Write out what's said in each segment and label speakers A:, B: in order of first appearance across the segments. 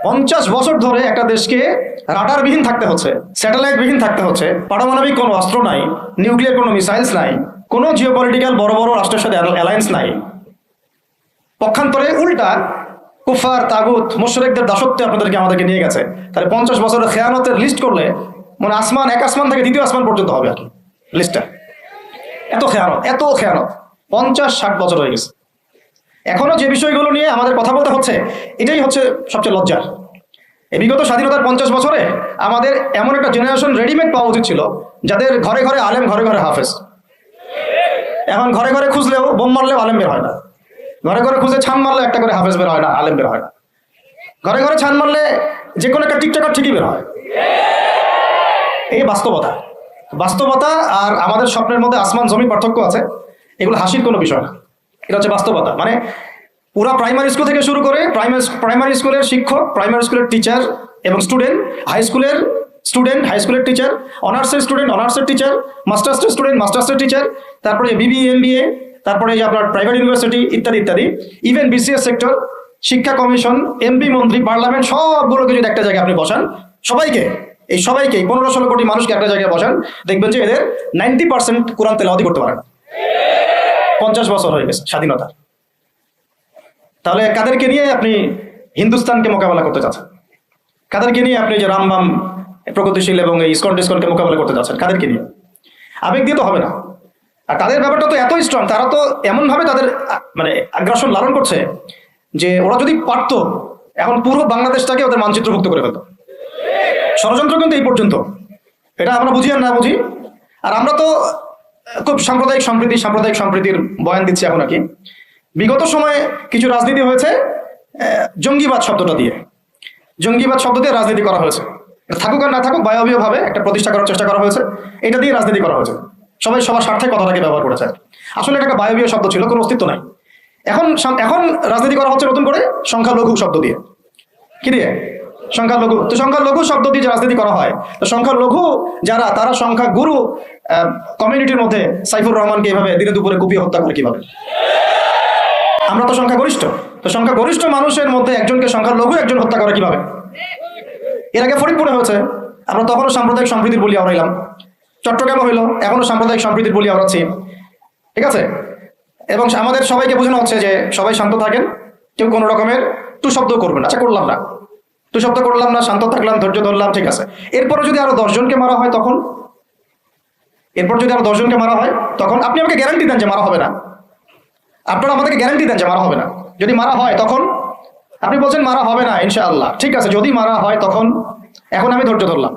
A: 50 বছর ধরে একটা দেশকে রাডারবিহীন থাকতে হচ্ছে, স্যাটেলাইটবিহীন থাকতে হচ্ছে, পারমাণবিক কোনো অস্ত্র নাই, নিউক্লিয়ার কোনো মিসাইলস নাই, কোনো জিওপলিটিক্যাল বড় বড় রাষ্ট্রের সাথে অ্যালায়েন্স নাই। পক্ষান্তরে উল্টা কুফার তাগুত মুশরিকদের দাসত্বে আপনাদেরকে আমাদেরকে নিয়ে গেছে। তাহলে 50 বছরের খেয়ানতের লিস্ট করলে মানে এক আসমান থেকে দ্বিতীয় আসমান পর্যন্ত হবে আর কি লিস্টটা। এত খেয়ানত 50-60 বছর হয়ে গেছে। এখনো যে বিষয়গুলো নিয়ে আমাদের কথা বলতে হচ্ছে, এটাই হচ্ছে সবচেয়ে লজ্জার। এই বিগত স্বাধীনতার 50 বছরে আমাদের এমন একটা জেনারেশন রেডিমেড পাওয়া উচিত ছিল, যাদের ঘরে ঘরে আলেম, ঘরে ঘরে হাফেজ। এখন ঘরে ঘরে খুঁজলেও বোম মারলেও আলেম বের হয় না, ঘরে ঘরে খুঁজে ছান মারলে একটা করে হাফেজ বের হয় না, আলেম বের হয় না। ঘরে ঘরে ছান মারলে যে কোনো একটা টিকটকার ঠিকই বের হয়। এই বাস্তবতা আর আমাদের স্বপ্নের মধ্যে আসমান জমি পার্থক্য আছে। এগুলো হাসির কোনো বিষয় না, এটা হচ্ছে বাস্তবতা। মানে পুরা প্রাইমারি স্কুল থেকে শুরু করে প্রাইমারি স্কুলের শিক্ষক, প্রাইমারি স্কুলের টিচার এবং স্টুডেন্ট, হাই স্কুলের স্টুডেন্ট, হাই স্কুলের টিচার, অনার্সের স্টুডেন্ট, অনার্সের টিচার, মাস্টার্সের স্টুডেন্ট, মাস্টার্সের টিচার, তারপরে বিবিএ, এমবিএ, তারপরে যে আপনার প্রাইভেট ইউনিভার্সিটি ইত্যাদি ইত্যাদি, ইভেন বিসিএস সেক্টর, শিক্ষা কমিশন, এমপি, মন্ত্রী, পার্লামেন্ট, সবগুলোকে যদি একটা জায়গায় আপনি বসান, সবাইকে 15-16 কোটি মানুষকে একটা জায়গায় বসান, দেখবেন যে এদের 90% কোরআন তেলাওয়াত করতে পারে না। 50 বছর হয়ে গেছে স্বাধীনতা। তাহলে কাদেরকে নিয়ে আপনি হিন্দুস্তানকে মোকাবেলা করতে চাচ্ছেন? কাদেরকে নিয়ে আপনি যে রামবাম, প্রগতিশীল এবং এই ইসকন টিসকনকে মোকাবেলা করতে চাচ্ছেন? কাদেরকে নিয়ে? আবেগ দিয়ে তো হবে না। আর তাদের ব্যাপারটা তো এতই স্ট্রং, তারা তো এমনভাবে তাদের মানে আগ্রাসন লালন করছে যে ওরা যদি পারতো এখন পুরো বাংলাদেশটাকে ওদের মানচিত্রভুক্ত করে ফেলত। ষড়যন্ত্র কিন্তু এই পর্যন্ত, এটা আমরা বুঝি আর না বুঝি। আর আমরা তো খুব সাম্প্রদায়িক সম্প্রীতির বয়ান দিচ্ছি এখন আর কি। বিগত সময়ে কিছু রাজনীতি হয়েছে জঙ্গিবাদ শব্দটা দিয়ে রাজনীতি করা হয়েছে। থাকুক আর না থাকুক, বায়বীয় ভাবে একটা প্রতিষ্ঠা করার চেষ্টা করা হয়েছে, এটা দিয়ে রাজনীতি করা হয়েছে। সবাই সবার স্বার্থে কথাটাকে ব্যবহার করেছে। আসলে এটা একটা বায়বীয় শব্দ ছিল, কোনো অস্তিত্ব নাই। এখন রাজনীতি করা হচ্ছে নতুন করে সংখ্যালঘু শব্দ দিয়ে। কি দিয়ে? সংখ্যালঘু। তো সংখ্যালঘু শব্দ দিয়ে যে রাজনীতি করা হয়, তো সংখ্যালঘু যারা, তারা সংখ্যাগুরু কমিউনিটির মধ্যে সাইফুর রহমানকে এভাবে দিনে দুপুরে কুপিয়ে হত্যা করে কিভাবে? আমরা তো সংখ্যাগরিষ্ঠ, তো সংখ্যাগরিষ্ঠ মানুষের মধ্যে একজনকে সংখ্যালঘু একজন হত্যা করে কিভাবে? এর আগে ফরিদপুরে হয়েছে, আমরা তখনও সাম্প্রদায়িক সম্প্রীতির বলি আওড়াইলাম। চট্টগ্রামে হইলো, এখনো সাম্প্রদায়িক সম্প্রীতির বলি আওড়াচ্ছি, ঠিক আছে? এবং আমাদের সবাইকে বোঝানো হচ্ছে যে সবাই শান্ত থাকেন, কেউ কোনো রকমের তু শব্দ করবেন। আচ্ছা, করলাম না, তু শব্দ করলাম না, শান্ত থাকলাম, ধৈর্য ধরলাম, ঠিক আছে। এরপরে যদি আরো 10 জনকে মারা হয় তখন? আপনি আমাকে গ্যারান্টি দেন যে মারা হবে না? আপনারা আমাদেরকে গ্যারান্টি দেন যে মারা হবে না? যদি মারা হয় তখন? আপনি বলছেন মারা হবে না ইনশাআল্লাহ, ঠিক আছে। যদি মারা হয় তখন? এখন আমি ধৈর্য ধরলাম,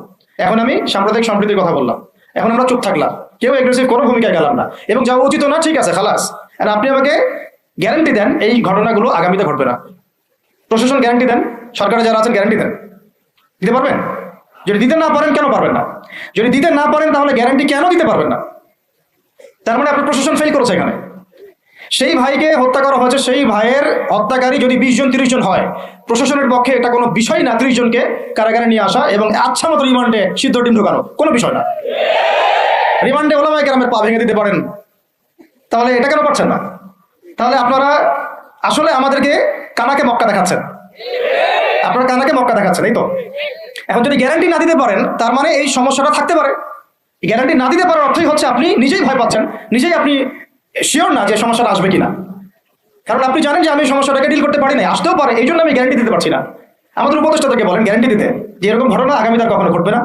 A: এখন আমি সাম্প্রদায়িক সম্প্রীতির কথা বললাম, এখন আমরা চুপ থাকলাম, কেউ এগ্রেসিভ কোনো ভূমিকায় গেলাম না, এবং যাওয়া উচিত না, ঠিক আছে, খালাস। আর আপনি আমাকে গ্যারান্টি দেন এই ঘটনাগুলো আগামীতে ঘটবে না। প্রশাসন গ্যারান্টি দেন, সরকারে যারা আছেন গ্যারান্টি দেন। দিতে পারবেন? যদি দিতে না পারেন, কেন পারবেন না? যদি দিতে না পারেন, তাহলে গ্যারান্টি কেন দিতে পারবেন না? তার মানে আপনার প্রশাসন ফেল করেছে এখানে। সেই ভাইকে হত্যা করা হয়েছে, সেই ভাইয়ের হত্যাকারী যদি 20 জন 30 জন হয়, প্রশাসনের পক্ষে এটা কোনো বিষয় না 30 জনকে কারাগারে নিয়ে আসা এবং আচ্ছা মতো রিমান্ডে সিদ্ধ ডিম ঢোকানো, কোনো বিষয় না। রিমান্ডে ওলামায়ে কেরামের পা ভেঙে দিতে পারেন, তাহলে এটা কেন পারছেন না? তাহলে আপনারা আসলে আমাদেরকে কানাকে মক্কা দেখাচ্ছেন, এই তো। এখন যদি গ্যারান্টি না দিতে পারেন, তার মানে এই সমস্যাটা থাকতে পারে। গ্যারান্টি না দিতে পারার অর্থই হচ্ছে আপনি নিজেই ভয় পাচ্ছেন, নিজেই আপনি শিওর না যে সমস্যাটা আসবে কিনা। কারণ আপনি জানেন যে আমি সমস্যাটাকে ডিল করতে পারি না, আসতেও পারে, এই জন্য আমি গ্যারান্টি দিতে পারছি না। আমাদের উপদেষ্টাদেরকে বলেন গ্যারান্টি দিতে যে এরকম ঘটনা আগামী তার কখনো ঘটবে না।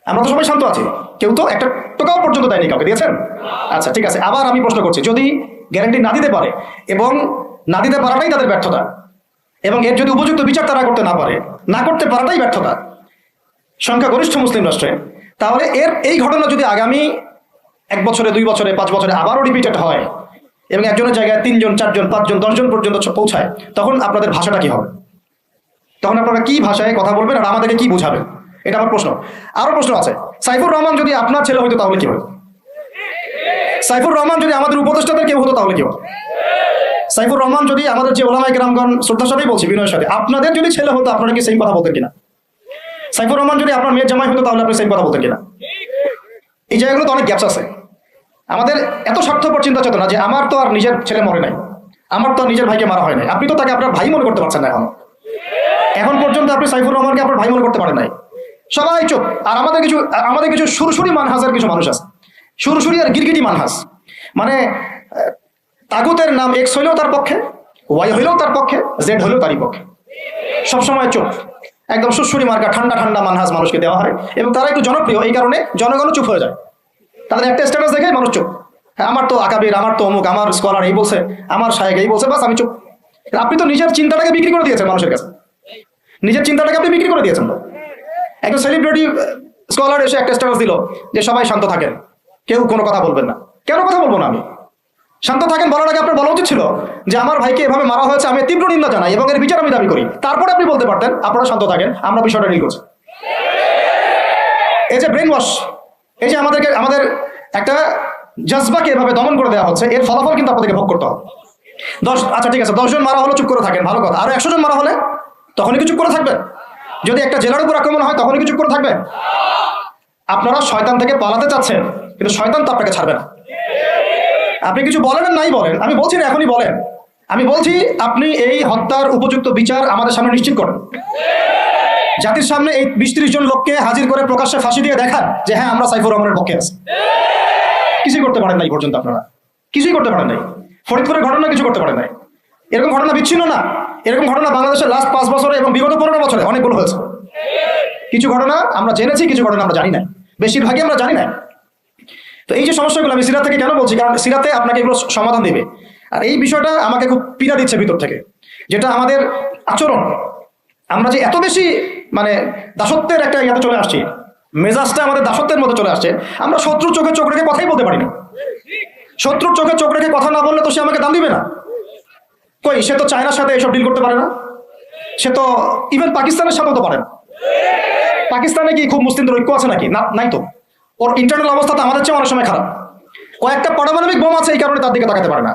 A: আমরা তো সবাই শান্ত আছি, কেউ তো একটা টোকাও পর্যন্ত দেয়নি, কাউকে দিয়েছেন? আচ্ছা, ঠিক আছে। আবার আমি প্রশ্ন করছি, যদি গ্যারান্টি না দিতে পারে এবং না দিতে পারাটাই তাদের ব্যর্থতা, এবং এর যদি উপযুক্ত বিচার তারা করতে না পারে, না করতে পারাটাই ব্যর্থতা সংখ্যাগরিষ্ঠ মুসলিম রাষ্ট্রে, তাহলে এই ঘটনা যদি আগামী 1 বছরে, 2 বছরে, 5 বছরে আবারও রিপিটেড হয় এবং একজনের জায়গায় 3 জন, 4 জন, 5 জন, 10 জন পর্যন্ত পৌঁছায়, তখন আপনাদের ভাষাটা কি হবে? তখন আপনারা কি ভাষায় কথা বলবেন আর আমাদেরকে কি বুঝাবেন? এটা আমার প্রশ্ন। আরো প্রশ্ন আছে, সাইফুর রহমান যদি আপনার ছেলে হইতো তাহলে কি হতো? সাইফুর রহমান যদি আমাদের উপদেষ্টাদের কেউ হতো তাহলে কি হতো? সাইফুর রহমান যদি আমাদের যে ওলামায়ে কেরামগণ, শ্রদ্ধার সাথেই বলছি, বিনয়ের সাথে, আপনাদের যদি ছেলে হতো আপনারা কি সেম কথা বলতেন কিনা? সাইফুর রহমান যদি আপনার মেয়ের জামাই হতো তাহলে আপনি সেম কথা বলতেন কিনা? এই জায়গাগুলো তো অনেক গ্যাপস আছে। আমাদের এত স্বার্থপর চিন্তা চেতনা যে আমার তো আর নিজের ছেলে মরে নাই, আমার তো নিজের ভাইকে মারা হয় নাই, আপনি তো তাকে আপনার ভাই মনে করতে পারছেন না। এখন পর্যন্ত আপনি সাইফুর রহমানকে আপনার ভাই মনে করতে পারেন নাই, সবাই চুপ। আর আমাদের কিছু সুরসুরি মানহাজের কিছু মানুষ আছে, সুরসুরি আর গিরগিটি মানহাজ, মানে তাগুতের নাম এক্স হইলেও তার পক্ষে, ওয়াই হইলেও তার পক্ষে, জেড হইলেও তারই পক্ষে, সবসময় চুপ। একদম সুরসুরি মার্কা ঠান্ডা ঠান্ডা মানহাজ মানুষকে দেওয়া হয়, এবং তারা একটু জনপ্রিয়, এই কারণে জনগণও চুপ হয়ে যায়। তাদের একটা স্ট্যাটাস দেখে মানুষ চুপ। হ্যাঁ, আমার তো আকাবির, আমার তো অমুক, আমার স্কলার এই বলছে, আমার শায়েখ এই বলছে, বাস আমি চুপ। আপনি তো নিজের চিন্তাটাকে বিক্রি করে দিয়েছেন মানুষের কাছে, নিজের চিন্তাটাকে আপনি বিক্রি করে দিয়েছেন। একটা সেলিব্রিটি স্কলার এসে একটা স্ট্যাটাস দিল যে সবাই শান্ত থাকেন, কেউ কোনো কথা বলবেন না। কেন কথা বলবো না আমি? শান্ত থাকেন বলার আগে আপনার বলা উচিত ছিল যে আমার ভাইকে এভাবে মারা হয়েছে, আমি তীব্র নিন্দা জানাই এবং এর বিচার আমি দাবি করি। তারপরে আপনি বলতে পারতেন আপনারা শান্ত থাকেন, আমরা বিষয়টা ডিল করছি। এই যে ব্রেন ওয়াশ, এই যে আমাদের একটা জজবাকে এভাবে দমন করে দেওয়া হচ্ছে, এর ফলাফল কিন্তু আপনাদেরকে ভোগ করতে হবে। আচ্ছা ঠিক আছে, 10 জন মারা হলো চুপ করে থাকেন, ভালো কথা। আরো 100 জন মারা হলে তখনই কি চুপ করে থাকবেন? যদি একটা জেলার উপর আক্রমণ হয় তখনই কি চুপ করে থাকবেন? আপনারা শয়তান থেকে পালাতে চাচ্ছেন, কিন্তু শয়তান তো আপনাকে ছাড়বে না। আপনি কিছু বলেন আর নাই বলেন, আমি বলছি না এখনই বলেন, আমি বলছি আপনি এই হত্যার উপযুক্ত বিচার আমাদের সামনে নিশ্চিত করেন। জাতির সামনে এই 20-30 জন লোককে হাজির করে প্রকাশ্যে ফাঁসি দিয়ে দেখান যে হ্যাঁ আমরা সাইফুর রহমানের পক্ষে আছি। কিছুই করতে পারেন নাই পর্যন্ত, আপনারা কিছুই করতে পারেন নাই। ফরিদপুরের ঘটনা কিছু করতে পারেন নাই। এরকম ঘটনা বিচ্ছিন্ন না, এরকম ঘটনা বাংলাদেশের লাস্ট 5 বছরে এবং বিগত 15 বছরে অনেকগুলো হয়েছে। কিছু ঘটনা আমরা জেনেছি, কিছু ঘটনা আমরা জানি না, বেশিরভাগই আমরা জানি না। তো এই যে সমস্যাগুলো আমি সিরাত থেকে কেন বলছি, কারণ সিরাতে আপনাকে এগুলো সমাধান দেবে। আর এই বিষয়টা আমাকে খুব পীড়া দিচ্ছে ভিতর থেকে, যেটা আমাদের আচরণ, আমরা যে এত বেশি মানে দাসত্বের একটা ইয়াতে চলে আসছি, মেজাজটা আমাদের দাসত্বের মধ্যে চলে আসছে। আমরা শত্রুর চোখে চোখ রেখে কথাই বলতে পারি না। শত্রুর চোখে চোখ রেখে কথা না বললে তো সে আমাকে দাম দিবে না। কই, সে তো চায়নার সাথে এসব ডিল করতে পারে না, সে তো ইভেন পাকিস্তানের সাথেও তো পারে না। পাকিস্তানে কি খুব মুসলিমদের ঐক্য আছে নাকি? না, নাই তো। ওর ইন্টারনাল অবস্থা তো আমাদের চেয়ে অনেক সময় খারাপ। কয়েকটা পারমাণবিক বোম আছে, এই কারণে তার দিকে তাকাতে পারে না।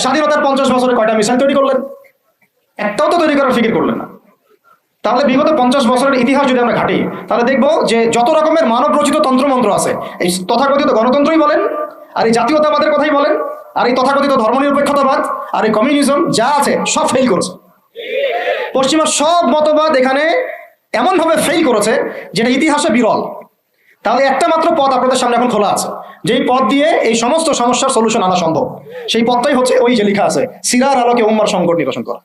A: স্বাধীনতার 50 বছরে কয়টা মিসাইল তৈরি করলেন? একটাও তো তৈরি করার ফিকির করলেন না। তাহলে বিগত 50 বছরের ইতিহাস যদি আমরা ঘাটি, তাহলে দেখবো যে যত রকমের মানব রচিত তন্ত্রমন্ত্র আছে, এই তথাকথিত গণতন্ত্রই বলেন, আর এই জাতীয়তাবাদের কথাই বলেন, আর এই তথাকথিত ধর্মনিরপেক্ষতাবাদ, আর এই কমিউনিজম যা আছে সব ফেল করেছে। পশ্চিমা সব মতবাদ এখানে এমনভাবে ফেল করেছে যেটা ইতিহাসে বিরল। তাহলে একটা মাত্র পথ আপনাদের সামনে এখন খোলা আছে, যেই পথ দিয়ে এই সমস্ত সমস্যার সলিউশন আনা সম্ভব। সেই পথটাই হচ্ছে ওই যে লেখা আছে, সিরার আলোকে উম্মার সংকট নিরসন করা।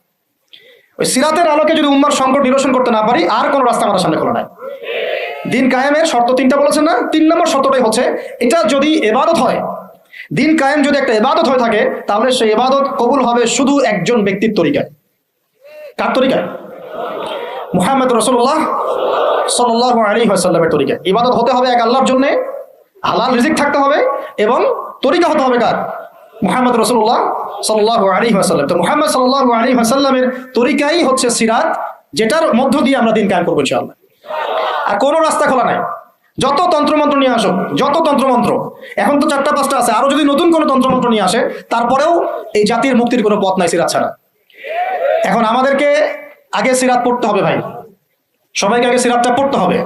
A: ওই সিরাতের আলোকে যদি উম্মার সংকট নিরসন করতে না পারি, আর কোনো রাস্তা আমাদের সামনে খোলা নাই। দিন কায়েমের শর্ত 3টা বলেছেন না? 3 নম্বর শর্তটাই হচ্ছে এটা যদি ইবাদত হয়, দিন কায়েম যদি একটা ইবাদত হয়ে থাকে, তাহলে সেই ইবাদত কবুল হবে শুধু একজন ব্যক্তির তরিকায়। কার তরিকায়? মুহাম্মদ রাসূলুল্লাহ সাল্লাল্লাহু আলাইহি ওয়াসাল্লামের তরিকায়। ইবাদত হতে হবে এক আল্লাহর জন্য, হালাল রিজিক থাকতে হবে, এবং তরিকা হতে হবে কার? মুহাম্মদ রাসূলুল্লাহ সাল্লাল্লাহু আলাইহি ওয়াসাল্লাম। তো মুহাম্মদ সাল্লাল্লাহু আলাইহি ওয়াসাল্লামের তরিকাই হচ্ছে সিরাত, যেটার মধ্য দিয়ে আমরা দিন কায়েম করবো ইনশাআল্লাহ। আর কোনো রাস্তা খোলা নাই। যত তন্ত্রমন্ত্র নিয়ে আসো, যত তন্ত্রমন্ত্র, এখন তো 4টা-5টা আছে, আরো যদি নতুন কোনো তন্ত্রমন্ত্র নিয়ে আসে, তারপরেও এই জাতির মুক্তির কোনো পথ নাই সিরাত ছাড়া। এখন আমাদেরকে আগে সিরাত পড়তে হবে ভাই, সবাইকে আগে সিরাতটা পড়তে হবে।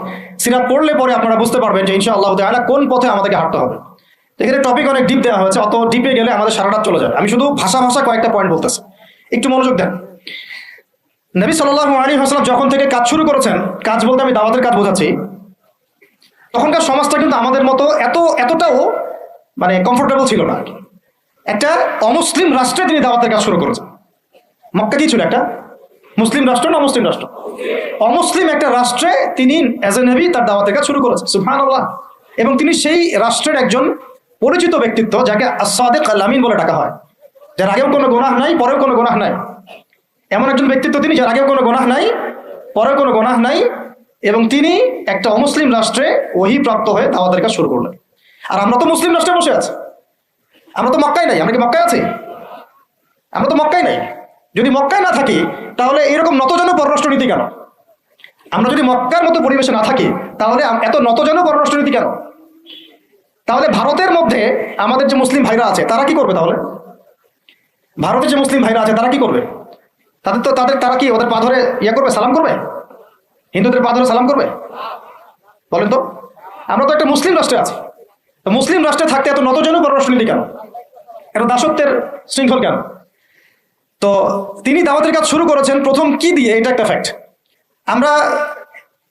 A: সিরাত পড়লে পরে আপনারা বুঝতে পারবেন যে ইনশাআল্লাহ তাআলা কোন পথে আমাদেরকে হাঁটতে হবে। এখানে টপিক অনেক ডিপ দেওয়া হয়েছে, অত ডিপে গেলে আমাদের সারা রাত চলে যাবে। আমি শুধু ভাষা কয়েকটা পয়েন্ট বলতেছি, একটু মনোযোগ দেন। নবী সাল্লাল্লাহু আলাইহি ওয়াসাল্লাম যখন থেকে কাজ শুরু করেছেন, কাজ বলতে আমি দাওয়াতের কাজ বোঝাচ্ছি, তখনকার সমাজটা কিন্তু আমাদের মতো এতটাও মানে কমফোর্টেবল ছিল না। একটা অমুসলিম রাষ্ট্রে তিনি দাওয়াতের কাজ শুরু করেছেন। মক্কা কি ছিল? একটা মুসলিম রাষ্ট্র না মুসলিম রাষ্ট্র? অমুসলিম একটা রাষ্ট্রে তিনি অ্যাজ এ নবী তার দাওয়াতের কাজ শুরু করেছেন। সুবহানাল্লাহ। এবং তিনি সেই রাষ্ট্রের একজন পরিচিত ব্যক্তিত্ব, যাকে আস-সাদিক আল-আমিন বলে ডাকা হয়, যার আগেও কোনো গুনাহ নাই, পরেও কোনো গুনাহ নাই। এমন একজন ব্যক্তিত্ব তিনি, যার আগেও কোনো গুনাহ নাই, পরেও কোনো গুনাহ নাই, এবং তিনি একটা অমুসলিম রাষ্ট্রে ওহী প্রাপ্ত হয়ে দাওয়াতের কাজ শুরু করলেন। আর আমরা তো মুসলিম রাষ্ট্রে বসে আছি, আমরা তো মক্কায় নাই। আমরা কি মক্কায় আছি? আমরা তো মক্কায় নাই। যদি মক্কায় না থাকি, তাহলে এরকম নতজন পররাষ্ট্রনীতি কেন? আমরা যদি মক্কার মতো পরিবেশে না থাকি, তাহলে এত নতজন পররাষ্ট্রনীতি কেন? তাহলে ভারতের মধ্যে আমাদের যে মুসলিম ভাইরা আছে, তারা কি করবে? তাহলে ভারতের যে মুসলিম ভাইরা আছে, তারা কি করবে? তারা কি ওদের পা ধরে ইয়া করবে, সালাম করবে? হিন্দুদের পা ধরে সালাম করবে? বলেন তো। আমরা তো একটা মুসলিম রাষ্ট্রে আছি, তো মুসলিম রাষ্ট্রে থাকতে এত নতজন পররাষ্ট্রনীতি কেন? এত দাসত্বের শৃঙ্খল কেন? তো তিনি দাওয়াতের কাজ শুরু করেছেন প্রথম কি দিয়ে, এটা একটা ফ্যাক্ট। আমরা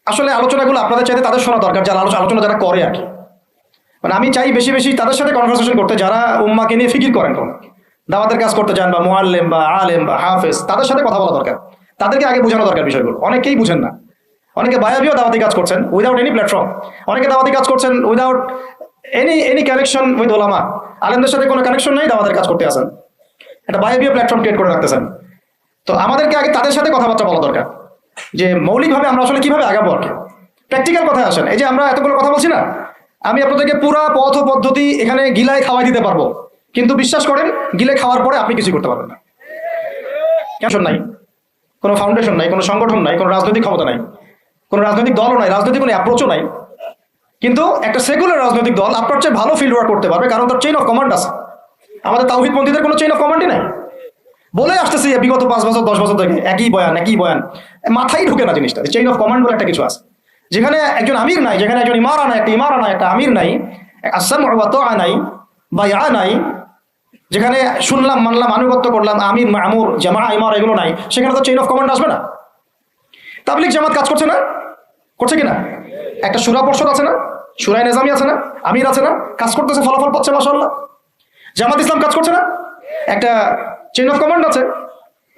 A: আসলে আলোচনাগুলো আপনাদের চাইতে তাদের শোনা দরকার, যারা আলোচনা যারা করে আর কি। মানে আমি চাই বেশি বেশি তাদের সাথে কনভারসেশন করতে, যারা উম্মাকে নিয়ে ফিকির করেন, কোন দাওয়াতের কাজ করতে চান, বা মুআল্লিম বা আলেম বা হাফেজ, তাদের সাথে কথা বলা দরকার। তাদেরকে আগে বোঝানো দরকার বিষয়গুলো। অনেকেই বুঝেন না। অনেকে বায়াবিও দাওয়াতি কাজ করছেন উইদাউট এনি প্ল্যাটফর্ম। অনেকে দাওয়াতি কাজ করছেন উইদাউট এনি কানেকশন উইথ ওলামা। আলেমদের সাথে কোনো কানেকশন নেই, দাওয়াতের কাজ করতে আসেন, একটা বায়াবিও প্ল্যাটফর্ম ক্রিয়েট করে রাখতেছেন। তো আমাদেরকে আগে তাদের সাথে কথাবার্তা বলা দরকার, যে মৌলিকভাবে আমরা আসলে কিভাবে আগাবো আর কি। প্র্যাকটিক্যাল কথায় আসেন। এই যে আমরা এতগুলো কথা বলছি না, আমি আপনাদেরকে পুরা পথ পদ্ধতি এখানে গিলায় খাওয়াই দিতে পারবো, কিন্তু বিশ্বাস করেন গিলে খাওয়ার পরে আপনি কিছু করতে পারবেন না। কেন নাই, কোনো ফাউন্ডেশন নাই, কোনো সংগঠন নাই, কোনো রাজনৈতিক ক্ষমতা নাই, কোনো রাজনৈতিক দলও নাই, রাজনৈতিক কোনো অ্যাপ্রোচও নাই। কিন্তু একটা সেকুলার রাজনৈতিক দল আপনার চেয়ে ভালো ফিল্ড ওয়ার্ক করতে পারবে, কারণ তার চেইন অফ কমান্ড আছে। আমাদের তাওহীদপন্থীদের কোনো চেইন অফ কমান্ডই নাই। বলে আসতেছি বিগত 5 বছর 10 বছর থেকে একই বয়ান, মাথায় ঢুকে না জিনিসটা। চেইন অফ কমান্ড বলে একটা কিছু আছে, যেখানে একজন আমির নাই, যেখানে একজন ইমারা নাই, একটা আমির নাই, আসসাম ওয়া তাআ নাই, বায়আ নাই, যেখানে শুনলাম মানলাম আনুগত্য করলাম, আমির মামুর জামা ইমারা এগুলো নাই, সেখানে তো চেইন অফ কমান্ড আসবে না। তাবলীগ জামাত কাজ করছে না, করছে কিনা? একটা শুরা পর্ষদ আছে না, শুরায়ে নিজামি আছে না, আমির আছে না, কাজ করতেছে, ফলাফল পাচ্ছে মাশাআল্লাহ। জামাত ইসলাম কাজ করছে না, একটা চেইন অফ কমান্ড আছে,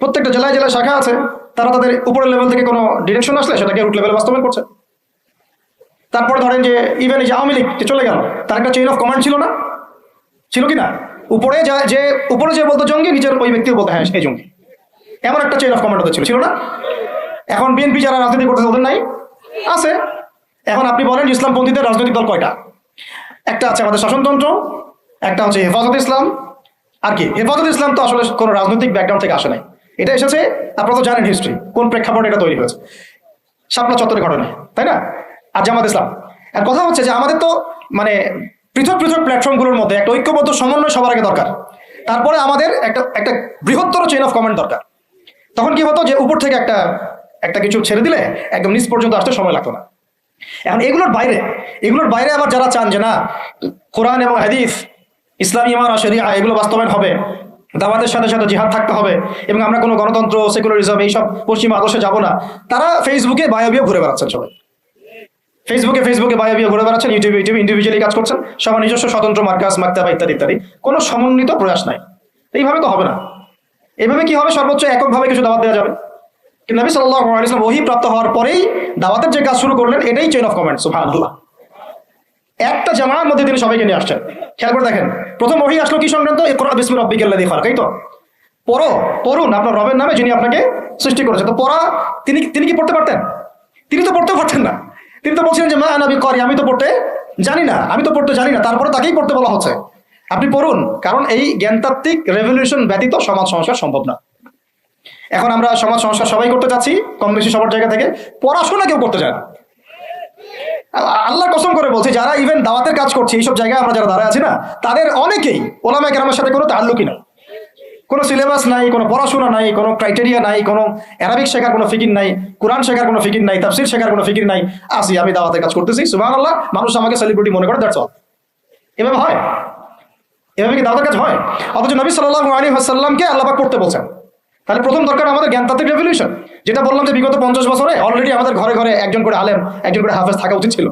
A: প্রত্যেকটা জেলায় জেলায় শাখা আছে, তারা তাদের উপরের লেভেল থেকে কোনো ডিরেকশন আসলে সেটাকে রুট লেভেলে বাস্তবায়ন করছে। তারপরে ধরেন যে ইভেন এই যে আওয়ামী লীগ চলে গেল, তার একটা চেইন অফ কমান্ড ছিল না, ছিল কিনা? উপরে যে বলতো জঙ্গি, নিচের ওই ব্যক্তিও বলতো হ্যাঁ এই জঙ্গি, এমন একটা চেইন অফ কমান্ড ওদের ছিল না? এখন বিএনপি যারা রাজনীতি করতেছে ওদের নাই, আছে। এখন আপনি বলেন ইসলামপন্থীদের রাজনৈতিক দল কয়টা? একটা আছে আমাদের শাসনতন্ত্র, একটা হচ্ছে হেফাজত ইসলাম। আর কি হেফাজত ইসলাম তো আসলে কোনো রাজনৈতিক ব্যাকগ্রাউন্ড থেকে আসে নাই, এটা এসেছে, আপনারা তো জানেন হিস্ট্রি, কোন প্রেক্ষাপটে এটা তৈরি হয়েছে, শাপলা চত্বরের ঘটনা, তাই না? আর জামাত ইসলাম। আর কথা হচ্ছে যে আমাদের তো মানে পৃথক পৃথক প্ল্যাটফর্মগুলোর মধ্যে একটা ঐক্যবদ্ধ সমন্বয় সবার আগে দরকার। তারপরে আমাদের একটা বৃহত্তর চেইন অফ কমান্ড দরকার। তখন কি হতো যে উপর থেকে একটা কিছু ছেড়ে দিলে একদম নিচ পর্যন্ত আসতে সময় লাগতো না। এখন এগুলোর বাইরে আবার যারা চান যে না কোরআন এবং হাদিস, ইসলামী ইমারা, শরিয়া এগুলো বাস্তবায়ন হবে, দাওয়াতের সাথে সাথে জিহাদ থাকতে হবে, এবং আমরা কোনো গণতন্ত্র, সেকুলারিজম এইসব পশ্চিমা আদর্শে যাব না, তারা ফেসবুকে বায়োবিও ঘুরে বেড়াচ্ছেন। সবাই ফেসবুকে বায়োবিও ঘুরে বেড়াচ্ছেন, ইউটিউবে ইন্ডিভিজুয়ালি কাজ করছেন, সবার নিজস্ব স্বতন্ত্র মার্কাজ, মাক্তাবা ইত্যাদি। কোনো সমন্বিত প্রয়াস নাই। এইভাবে তো হবে না। এইভাবে কি হবে? সর্বোচ্চ এককভাবে কিছু দাওয়াত দেওয়া যাবে। কিন্তু নবী সাল্লাল্লাহু আলাইহি ওয়াসাল্লাম ওহী প্রাপ্ত হওয়ার পরেই দাওয়াতের যে কাজ শুরু করলেন, এটাই চেইন অফ কমান্ড। সুবহানাল্লাহ। একটা জামাতের মধ্যে তিনি সবাইকে নিয়ে আসছেন। খেয়াল করে দেখেন, প্রথম ওহী আসলো কি সংক্রান্ত? ইকরা বিসমি রাব্বিকাল্লাযী খালাক। এই তো পড়ুন আপনার রবের নামে যিনি আপনাকে সৃষ্টি করেছে। তো পড়া তিনি কি পড়তে পারতেন? তিনি তো পড়তে পারতেন না। তিনি তো বলছিলেন যে মা আনা বিকারি, আমি তো পড়তে জানি না, তারপরে তাকেই পড়তে বলা হচ্ছে, আপনি পড়ুন। কারণ এই জ্ঞানতাত্ত্বিক রেভলিউশন ব্যতীত সমাজ সংস্কার সম্ভব না। এখন আমরা সমাজ সংস্কার সবাই করতে যাচ্ছি, কম বেশি সবার জায়গা থেকে, পড়াশোনা কেউ করতে চায় না। আল্লাহর কসম করে বলছি, যারা ইভেন দাওয়াতের কাজ করছে এইসব জায়গায় আমরা যারা দাঁড়ায় আছি না, তাদের অনেকেই ওলামায়ে কেরামের সাথে কোনো তাআল্লুকই নাই, কোনো সিলেবাস নাই, কোনো পড়াশোনা নাই, কোনো ক্রাইটেরিয়া নাই, কোনো অ্যারাবিক শেখার কোনো ফিকির নাই, কোরআন শেখার কোনো ফিকির নাই, তাফসীর শেখার কোনো ফিকির নাই। আমি দাওয়াতের কাজ করতেছি, সুবহানাল্লাহ, মানুষ আমাকে সেলিব্রিটি মনে করে, দ্যাটস অল। এভাবে হয়? এভাবে কি দাওয়াতের কাজ হয়? অথচ নবী সাল্লাল্লাহু আলাইহি ওয়াসাল্লামকে আল্লাহ পাক করতে বলছেন। তাহলে প্রথম দরকার আমাদের জ্ঞানতাত্ত্বিক রেভলিউশন। যেটা বললাম যে বিগত 50 বছরে অলরেডি আমাদের ঘরে ঘরে একজন করে আলেম, একজন করে হাফেজ থাকা উচিত ছিল।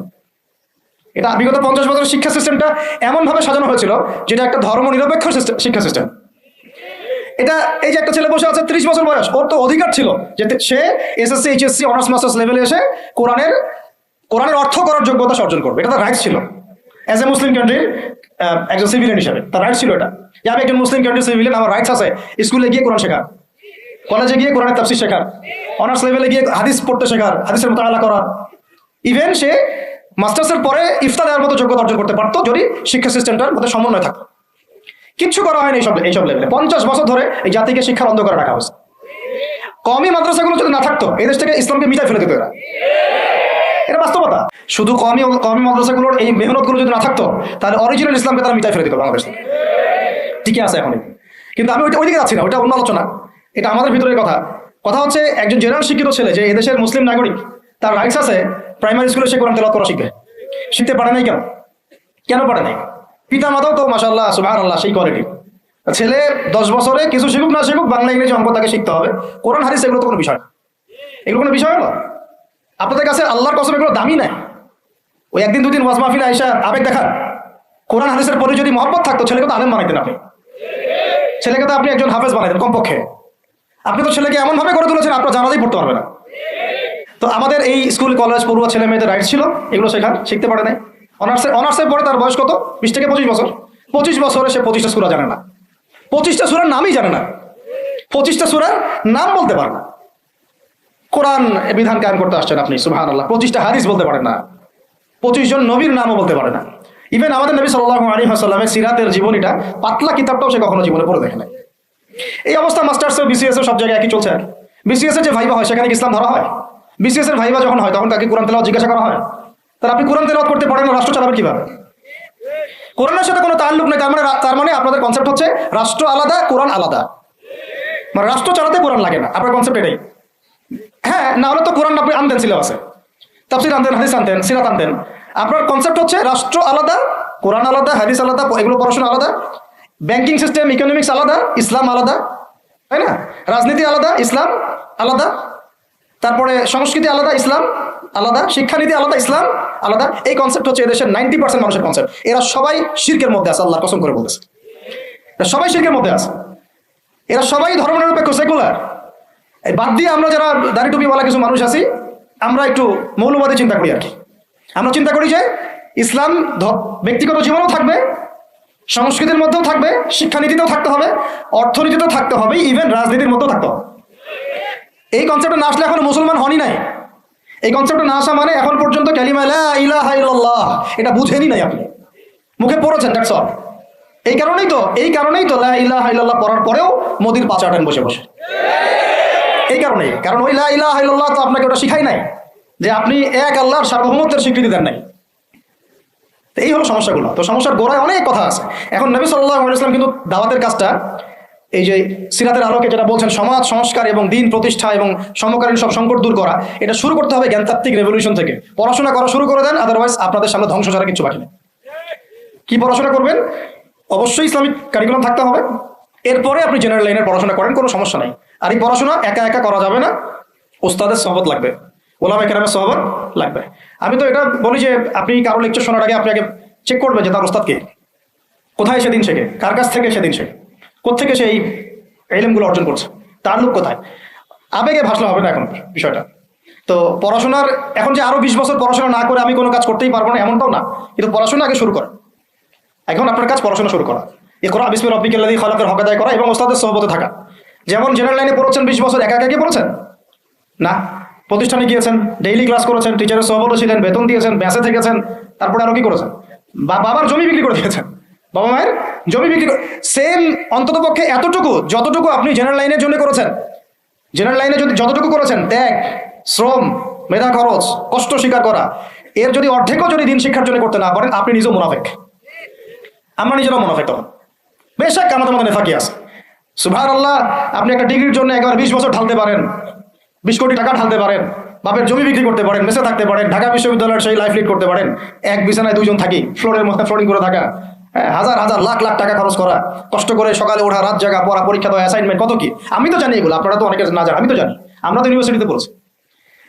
A: এটা বিগত 50 বছরের শিক্ষা সিস্টেমটা এমনভাবে সাজানো হয়েছিল যেটা একটা ধর্ম নিরপেক্ষ শিক্ষা সিস্টেম। এটা এই যে একটা ছেলে বসে আছে 30 বছর বয়স, ওর তো অধিকার ছিল যে সে এসএসসি, এইচএসসি, অনার্স মাস্টার্স লেভেলে এসে কোরআনের অর্থ করার যোগ্যতা অর্জন করবে। এটা তার রাইটস ছিল অ্যাজ এ মুসলিম কান্ট্রির একজন সিভিলিয়ান হিসাবে। তার রাইটস ছিল এটা, যে আমি একজন মুসলিম কান্ট্রির সিভিলিয়ান, আমার রাইটস আছে স্কুলে গিয়ে কোরআন শেখার, কলেজে গিয়ে কোরআনের তাফসীর শেখার, অনার্স লেভেলে গিয়ে হাদিস পড়তে শেখার, হাদিসের মুতাআলা করার। ইভেন সে মাস্টার্সের পরে ইফতা দেওয়ার মতো যোগ্যতা অর্জন করতে পারতো যদি শিক্ষা সিস্টেমটার মধ্যে সমন্বয় থাকতো। কিচ্ছু করা হয়নি এইসব লেভেলে। 50 বছর ধরে এই জাতিকে শিক্ষার অন্ধকারে রাখা হয়েছে। কওমি মাদ্রাসাগুলো যদি না থাকতো, এই দেশ থেকে ইসলামকে মিটাই ফেলে দিত এরা। এটা বাস্তবতা। শুধু কওমি মাদ্রাসাগুলোর এই মেহনতগুলো যদি না থাকতো, তাহলে অরিজিনাল ইসলামকে তারা মিটাই ফেলে দিত বাংলাদেশ। ঠিকই আছে এখন, কিন্তু আমি ওইদিকে যাচ্ছি না, ওইটা অন্য আলোচনা। এটা আমাদের ভিতরের কথা হচ্ছে, একজন জেনারেল শিক্ষিত ছেলে যে এদেশের মুসলিম নাগরিক, তার রাইটস আছে প্রাইমারি স্কুলে সে কোরআন তেলাওয়াত করা শিখবে। শিখতে পারে নাই কেন পারে নাই? পিতা মাতাও তো মাশাআল্লাহ সুবহানাল্লাহ সেই কোয়ালিটি। ছেলে 10 বছরে কিছু শিখুক না শিখুক, বাংলা ইংরেজি অঙ্ক তাকে শিখতে হবে। কোরআন হাদিস এগুলো তো কোনো বিষয় না, এগুলো কোনো বিষয় না। আপনাদের কাছে আল্লাহর কসম এগুলো দামি নাই। ওই একদিন দুদিন ওয়াজ মাহফিলে আইসা আবেগ দেখান। কোরআন হাদিসের পরে যদি মহব্বত থাকতো ছেলেকে তো আলেম বানাইতেন আপনি, ছেলেকে তো আপনি একজন হাফেজ বানাইতেন কমপক্ষে। আপনি তো ছেলেকে এমন ভাবে করে তুলেছেন আপনার জানাতেই পড়তে পারবে না। তো আমাদের এই স্কুল কলেজ পড়ুয়া ছেলে মেয়েদের রাইট ছিল এগুলো শিখতে পারে নাই। অনার্সের পরে তার বয়স কত? 20 থেকে 25 বছর। 25 বছরে সে 25টা সূরা জানে না, 25টা সূরার নামই জানে না, 25টা সূরার নাম বলতে পারে না। কোরআন বিধান কায়েম করতে আসছেন আপনি, সুবহানাল্লাহ। 25টা হাদিস বলতে পারেন না, 25 জন নবীর নামও বলতে পারে না। ইভেন আমাদের নবী সাল্লাল্লাহু আলাইহি ওয়াসাল্লামের সিরাতের জীবনীটা, পাতলা কিতাবটাও সে কখনো জীবনে পড়ে দেখে নাই। এই অবস্থা মাস্টার্স বিসিএস সব জায়গায় একই চলছে। বিসিএস এর যে ভাইবা হয় সেখানে ইসলাম ধরা হয়। বিসিএস এর ভাইবা যখন হয় তখন তাকে কোরআন তেলাওয়াত জিজ্ঞাসা করা হয়। তাহলে আপনি কোরআন তেলাওয়াত করতে পারেন না, রাষ্ট্র চালাবেন কিভাবে? কোরআনের সাথে কোনো তাল্লুক নেই। তার মানে আপনাদের কনসেপ্ট হচ্ছে রাষ্ট্র আলাদা, কোরআন আলাদা। মানে রাষ্ট্র চালাতে কোরআন লাগে না, আপনার কনসেপ্ট এটাই। হ্যাঁ, না হলে তো কোরআন আপনি আনতেন সিলেবাসে, তাফসীর আনতেন, হাদিস আনতেন, সিরাত আনতেন। আপনার কনসেপ্ট হচ্ছে রাষ্ট্র আলাদা, কোরআন আলাদা, হাদিস আলাদা, এগুলো পড়াশোনা আলাদা, ব্যাংকিং সিস্টেম, ইকোনমিক্স আলাদা, ইসলাম আলাদা, তাই না? রাজনীতি আলাদা, ইসলাম আলাদা, তারপরে সংস্কৃতি আলাদা, ইসলাম আলাদা, শিক্ষানীতি আলাদা, ইসলাম আলাদা। এই কনসেপ্ট হচ্ছে এদেশের 90% মানুষের কনসেপ্ট। এরা সবাই শিরকের মধ্যে আছে, আল্লাহর কসম করে বলতেছে। এরা সবাই শিরকের মধ্যে আছে, এরা সবাই ধর্মনিরপেক্ষ, সেকুলার। এই বাদ দিয়ে আমরা যারা দাড়ি টুপিওয়ালা কিছু মানুষ আছি, আমরা একটু মৌলবাদী চিন্তা করি আর কি। আমরা চিন্তা করি যে ইসলাম ব্যক্তিগত জীবনেও থাকবে, সংস্কৃতির মধ্যেও থাকবে, শিক্ষানীতিতেও থাকতে হবে, অর্থনীতিতেও থাকতে হবে, ইভেন রাজনীতির মধ্যেও থাকতে হবে। এই কনসেপ্টে না আসলে এখনো মুসলমান হনই নাই। এই কনসেপ্টে না আসা মানে এখন পর্যন্ত কালিমা লা ইলাহা ইল্লাল্লাহ এটা বুঝেনই নাই আপনি, মুখে পড়েছেন, দ্যাটস অল। এই কারণেই তো লা ইলাহা ইল্লাল্লাহ পড়ার পরেও মোদির পা চাটেন বসে বসে। এই কারণেই, কারণ ওই লা ইলাহা ইল্লাল্লাহ তো আপনাকে ওটা শিখাই নাই যে আপনি এক আল্লাহর সার্বভৌমত্বের স্বীকৃতি দেন নাই। এই হলো সমস্যাগুলো। তো সমস্যার গোড়ায় অনেক কথা আছে। এখন নবী সাল্লাল্লাহু আলাইহি ওয়াসাল্লাম কিন্তু দাওয়াতের কাজটা, এই যে সিরাতের আলোকে যেটা বলছেন সমাজ সংস্কার এবং দিন প্রতিষ্ঠা এবং সমকালীন সব সংকট দূর করা, এটা শুরু করতে হবে জ্ঞানতাত্ত্বিক রেভলিউশন থেকে। পড়াশোনা করা শুরু করে দেন, আদারওয়াইজ আপনাদের সামনে ধ্বংস ছাড়া কিছু বাকি নেই। কি পড়াশোনা করবেন? অবশ্যই ইসলামিক কারিকুলাম থাকতে হবে। এরপরে আপনি জেনারেল লাইনের পড়াশোনা করেন, কোনো সমস্যা নাই। আর এই পড়াশোনা একা একা করা যাবে না, ওস্তাদের সহবত লাগবে, ওলামায়ে কেরামের সহবত লাগবে। আমি তো এটা বলি যে আপনি কারো লেকচার শোনার আগে আপনি আগে চেক করবেন যে তার ওস্তাদ কে, কোথায় সেদিন শেখে, কার কাছ থেকে সেদিন শেখে, কোত্থেকে সে এই ইলমগুলো অর্জন করছে, তার লোক কোথায়। আবেগে ভাসলে হবে না এখন বিষয়টা। তো পড়াশোনার এখন যে আরো 20 বছর পড়াশোনা না করে আমি কোনো কাজ করতেই পারবো না এমনটাও না, কিন্তু পড়াশোনা আগে শুরু করেন। এখন আপনার কাজ পড়াশোনা শুরু করা, ইকরা বিসমি রাব্বিকাল্লাযী খালাকের হক আদায় করা এবং ওস্তাদের সহবতে থাকা। যেমন জেনারেল লাইনে পড়েছেন 20 বছর, একা একা পড়েছেন না, প্রতিষ্ঠানে গিয়েছেন, ডেইলি ক্লাস করেছেন, টিচারের সহবতে ছিলেন, বেতন দিয়েছেন, ব্যাসে থেকেছেন, তারপরে আরো কি করেছেন? বাবার জমি বিক্রি করে দিয়েছেন, বাবা মায়ের জমি বিক্রি করে। সেম অন্তত পক্ষে এতটুকু যতটুকু আপনি জেনারেল লাইনের জন্য করেছেন, জেনারেল লাইনে যদি যতটুকু করেছেন, ত্যাগ, শ্রম, মেধা খরচ, কষ্ট স্বীকার করা, এর যদি অর্ধেকও যদি দিন শিক্ষার জন্য করতে না পারেন, আপনি নিজেও মুনাফিক। আমরা নিজেরাও মুনাফিক তখন। বেশক আমাদের মধ্যে নেফাকি আছে। সুবহানাল্লাহ, আপনি একটা ডিগ্রির জন্য একবার 20 বছর ঢালতে পারেন, 20 কোটি টাকা ঢালতে পারেন, বাপের জমি বিক্রি করতে পারেন, মেসে থাকতে পারেন, ঢাকা বিশ্ববিদ্যালয়ের সেই লাইফ লিড করতে পারেন, এক বিছানায় 2 জন থাকি, ফ্লোরের মধ্যে ফ্লোরিং করে থাকা, হাজার হাজার লাখ লাখ টাকা খরচ করা, কষ্ট করে সকালে ওঠা, রাত জাগা, পড়া, পরীক্ষা দেওয়া, অ্যাসাইনমেন্ট, কত কি। আমি তো জানি এগুলো, আপনারা তো অনেকে না জানেন, আমি তো জানি, আমরা তো ইউনিভার্সিটিতে পড়ছি।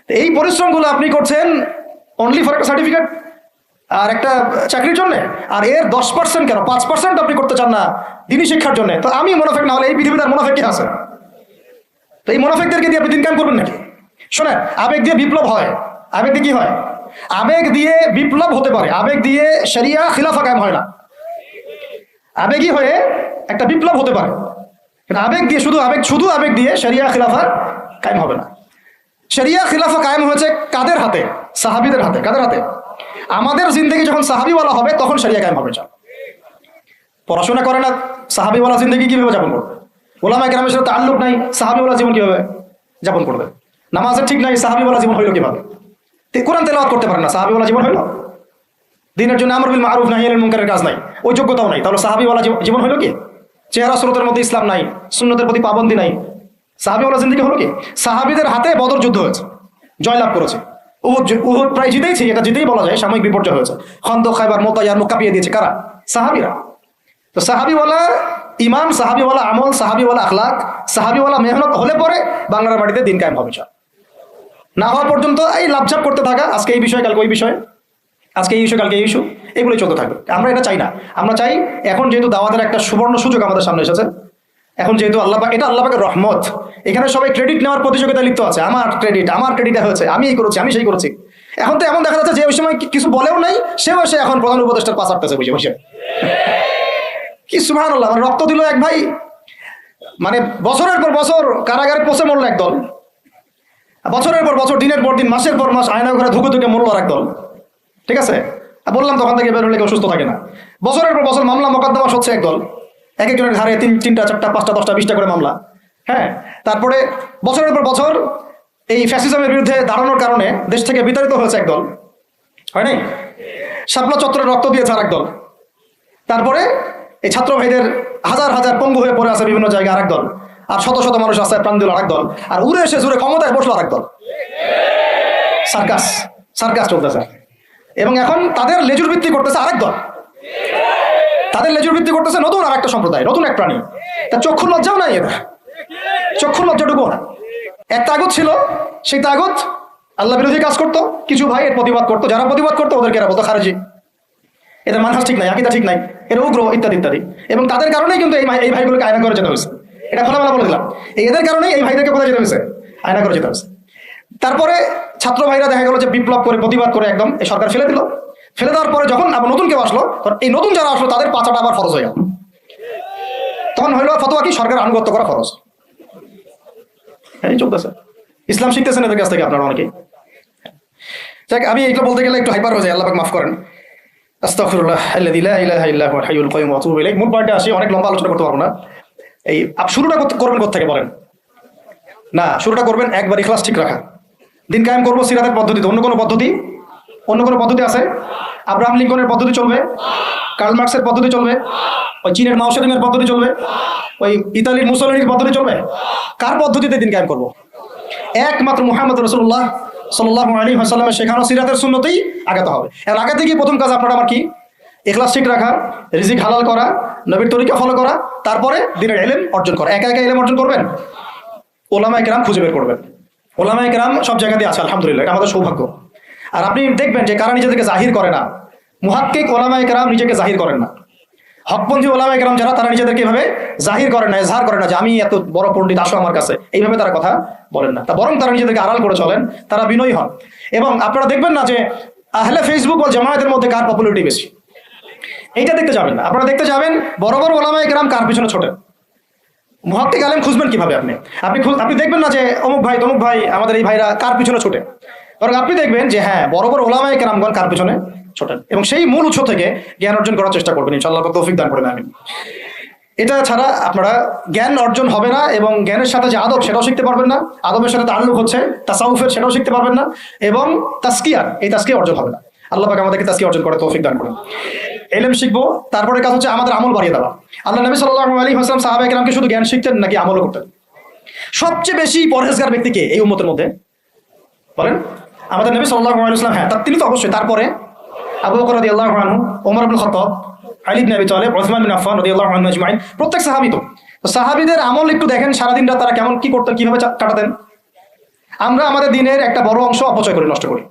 A: এই পরিশ্রমগুলো আপনি করছেন অনলি ফর একটা সার্টিফিকেট আর একটা চাকরির জন্য, আর এর 10% কেন 5% আপনি করতে চান না দিনী শিক্ষার জন্য। তো আমি মুনাফিক না হলে এই পৃথিবীতে আর মুনাফিক কি আছে? তো এই মুনাফিকদেরকে দিয়ে আপনি দিন কায়েম করবেন নাকি? শোনেন, আবেগ দিয়ে বিপ্লব হয়, আবেগ দিয়ে কি হয়? আবেগ দিয়ে বিপ্লব হতে পারে, আবেগ দিয়ে শরিয়া খিলাফা কায়েম হয় না। আবেগী হয়ে একটা বিপ্লব হতে পারে, কিন্তু আবেগ দিয়ে শুধু আবেগ দিয়ে শরিয়া খিলাফা কায়েম হবে না। শরিয়া খিলাফা কায়েম হয়েছে কাদের হাতে? সাহাবীদের হাতে। কাদের হাতে? আমাদের জিন্দেগি যখন সাহাবীওয়ালা হবে তখন শরিয়া কায়েম হবে। পড়াশোনা করে না, সাহাবীওয়ালা জিন্দেগি কিভাবে যাপন করবে? ওলামায়ে কেরামের সাথে তাআল্লুক নাই, সাহাবীওয়ালা জীবন কিভাবে যাপন করবে? নামাজের ঠিক নাই, সাহাবীওয়ালা জীবন হইল কিভাবে? কোরআন তেলাওয়াত করতে পারেন না, সাহাবীওয়ালা জীবন হইল? দিনের জন্য আমর বিল মারুফ নাহি আনিল মুনকারের কাজ নাই, ওই যোগ্যতাও নাই, তাহলে সাহাবীওয়ালা জীবন হইল কি? চেহারা সুরতের মধ্যে ইসলাম নাই, সুন্নতের প্রতি পাবন্দি নাই, সাহাবীওয়ালা জিন্দেগি হলো কি? সাহাবীদের হাতে বদর যুদ্ধ হয়েছে, জয়লাভ করেছে। উহুদ প্রায় জিতেইছে, এটা জিতেই বলা যায়, সাময়িক বিপর্যয় হয়েছে। খন্দক, খায়বার, মুতাইয়ার মুখ কাঁপিয়ে দিয়েছে কারা? সাহাবীরা। তো সাহাবীওয়ালা ইমান, সাহাবীওয়ালা আমল, সাহাবীওয়ালা আখলাক, সাহাবীওয়ালা মেহনত হলে পরে বাংলার মাটিতে দিন কায়েম হবে। না হওয়া পর্যন্ত এই লাভঝাপ করতে থাকা, আজকে এই বিষয় কালকে ওই বিষয়, আজকে এই ইস্যু কালকে এই ইস্যু, এগুলোই চলতে থাকবে। আমরা এটা চাই না। আমরা চাই এখন যেহেতু দাওয়াতের একটা সুবর্ণ সুযোগ আমাদের সামনে এসেছে, এখন যেহেতু আল্লাহ পাক, এটা আল্লাহ পাকের রহমত, এখানে সবাই ক্রেডিট নেওয়ার প্রতিযোগিতায় লিপ্ত আছে। আমার ক্রেডিট হয়েছে, আমি এই করেছি, আমি সেই করেছি। এখন তো এমন দেখা যাচ্ছে যে ওই সময় কিছু বলেও নাই, সেও এসে এখন প্রধান উপদেষ্টার পাশ আটতেছে বুঝে বসে। কি সুবহানাল্লাহ, মানে রক্ত দিল এক ভাই, মানে বছরের পর বছর কারাগারে পচে মরল একদল, বছরের পর বছর, দিনের পর দিন, মাসের পর মাস আয়না ঘরে ধুকে ধুকে মরল আর একদল। ঠিক আছে, বললাম তখন থেকে বের হলে কেউ সুস্থ থাকে না। বছরের পর বছর মামলা মোকদ্দমা হচ্ছে একদল, এক একজনের ঘাড়ে 3টা 4টা 5টা 10টা 20টা করে মামলা। হ্যাঁ, তারপরে বছরের পর বছর এই ফ্যাসিজমের বিরুদ্ধে দাঁড়ানোর কারণে দেশ থেকে বিতাড়িত হয়েছে একদল, হয় নাই? শাপলা চত্বরে রক্ত দিয়েছে আর একদল। তারপরে এই ছাত্র ভাইদের হাজার হাজার পঙ্গু হয়ে পড়ে আছে বিভিন্ন জায়গায় আরেক দল, আর শত শত মানুষ আছে প্রাণ দিল আরেক দল, আর উড়ে এসে জুড়ে ক্ষমতায় বসলো আরেক দল। সার্কাস চলতেছে। এবং এখন তাদের লেজুর ভিত্তি করতেছে আরেক দল, তাদের লেজুর ভিত্তি করতেছে নতুন আর একটা সম্প্রদায়, নতুন এক প্রাণী। তা চক্ষুর লজ্জাও নাই এদের, চক্ষুর লজ্জাটুকু না। এক তাগুত ছিল, সেই তাগুত আল্লাহ বিরোধী কাজ করতো, কিছু ভাই এর প্রতিবাদ করতো, যারা প্রতিবাদ করতো ওদেরকে এরা বলতো খারেজি, এদের মানহাজ ঠিক নাই, আকীদা ঠিক নাই, এর উগ্র, ইত্যাদি ইত্যাদি। এবং তাদের কারণেই কিন্তু এই ভাইগুলোকে আয়না করে যেতে হয়েছে। এটা খোলামেলা বলে দিলাম, এদের কারণেই এই ভাইদেরকে কোথায় যেতে হয়েছে? আয়না করে যেতে হয়েছে। তারপরে ছাত্র ভাইরা দেখা গেল যে বিপ্লব করে, প্রতিবাদ করে একদম এই সরকার ফেলে দিল। ফেলে দেওয়ার পরে যখন আবার নতুন কেউ আসলো, এই নতুন যারা আসলো তাদের পাচাটা আবার ফরজ হয়ে গেল। তখন হইলো ফতোয়া কি সরকারের আনুগত্য করা ফরজ। এই চলতেছে। ইসলাম শিখতেছেন এদের কাছ থেকে আপনারা অনেকেই। আমি এগুলো বলতে গেলে একটু হাইপার হয়ে যায়, আল্লাহ পাক মাফ করেন। আস্তাগফিরুল্লাহ আল্লাযী লা ইলাহা ইল্লা হুয়াল হাইয়ুল কাইয়্যুম ওয়া আতুবু ইলাইহি। মূল পয়েন্টে আসি, অনেক লম্বা আলোচনা করতে পারবো না। এই শুরুটা করবেন কোত্থেকে বলেন? না, শুরুটা করবেন একবার ইখলাস ঠিক রাখা। দিন কায়েম করবো সিরাতের পদ্ধতিতে। অন্য কোনো পদ্ধতি আছে? আব্রাহাম লিঙ্কনের পদ্ধতি চলবে? কার্ল মার্কসের পদ্ধতি চলবে? ওই চীনের মাও সেতুংয়ের পদ্ধতি চলবে? ওই ইতালির মুসোলিনির পদ্ধতি চলবে? কার পদ্ধতিতে দিন কায়েম করবো? একমাত্র মুহাম্মদ রাসূলুল্লাহ সাল্লাল্লাহু আলাইহি ওয়াসাল্লামের শেখানো সিরাতের সুন্নতেই আগাতে হবে। এর আগে থেকে প্রথম কাজ আপনারা আমার কি? ইখলাস ঠিক রাখা, রিজিক হালাল করা, নবীর তরিকা ফলো করা, তারপরে দ্বীনের ইলম অর্জন করা। একা একা ইলম অর্জন করবেন? ওলামায়ে কেরাম খুঁজে বের করবেন। ওলামায়ে কেরাম সব জায়গাতেই আছে, আলহামদুলিল্লাহ, এটা আমাদের সৌভাগ্য। আর আপনি দেখবেন যে কারা নিজেদেরকে জাহির করে না, মুহাক্কিক ওলামায়ে কেরাম নিজেকে জাহির করেন না। হকপন্থী ওলামায়ে কেরাম যারা, তারা নিজেদেরকে এভাবে জাহির করেন না, ইজহার করেন না যে আমি এত বড় পণ্ডিত, আসো আমার কাছে, এইভাবে তারা কথা বলেন না। তা বরং তারা নিজেদেরকে আড়াল করে চলেন, তারা বিনয়ী হন। এবং আপনারা দেখবেন না যে আহলে ফেসবুক ও জামায়াতের মধ্যে কার পপুলারিটি বেশি, এইটা দেখতে যাবেন না। আপনারা দেখতে যাবেন বড় বড় ওলামায়ে কেরাম কার পিছনে ছোটেন। মুহাক্কিক আলেম খুঁজবেন কিভাবে? আপনি দেখবেন না যে অমুক ভাই তমুক ভাই, আমাদের এই ভাইরা কার পিছনে ছোটে। বরং আপনি দেখবেন যে হ্যাঁ, বড় বড় ওলামায়ে কেরামগণ কার পিছনে ছোটেন, এবং সেই মূল উৎস থেকে জ্ঞান অর্জন করার চেষ্টা করবেন। ইনশাআল্লাহ তৌফিক দান করবেন, আমিন। এটা ছাড়া আপনারা জ্ঞান অর্জন হবে না, এবং জ্ঞানের সাথে যে আদব সেটাও শিখতে পারবেন না। আদবের সাথে তাআল্লুক হচ্ছে তাসাউফের, সেটাও শিখতে পারবেন না। এবং তাসকিয়া অর্জন হবে না। আল্লাহ পাক আমাদেরকে তাসকিয়া অর্জন করে তৌফিক দান করুন। ইলম শিখবো, তারপরে কাজ হচ্ছে আমাদের আমল বাড়িয়ে দেওয়া। আল্লাহ নবী সাল্লাল্লাহু আলাইহি ওয়াসাল্লাম সাহাবায়ে কেরামকে শুধু জ্ঞান শিখতেন নাকি আমলও করতেন? সবচেয়ে বেশি পরহেজগার ব্যক্তি কে এই উম্মতের মধ্যে বলেন? আমাদের নবী সাল্লাল্লাহু আলাইহি ওয়াসাল্লাম। হ্যাঁ, তিনি তো অবশ্যই। তারপরে আবু বকর রাদিয়াল্লাহু আনহু, ওমর ইবনে খাত্তাব, আলী ইবনে আবি তালিব, উসমান বিন আফফান রাদিয়াল্লাহু আনহু আজমাইন, প্রত্যেক সাহাবী। তো সাহাবীদের আমল একটু দেখেন, সারাদিন রাত তারা কেমন কি করতেন, কিভাবে কাটাতেন। আমরা আমাদের দিনের একটা বড় অংশ অপচয় করে নষ্ট করি।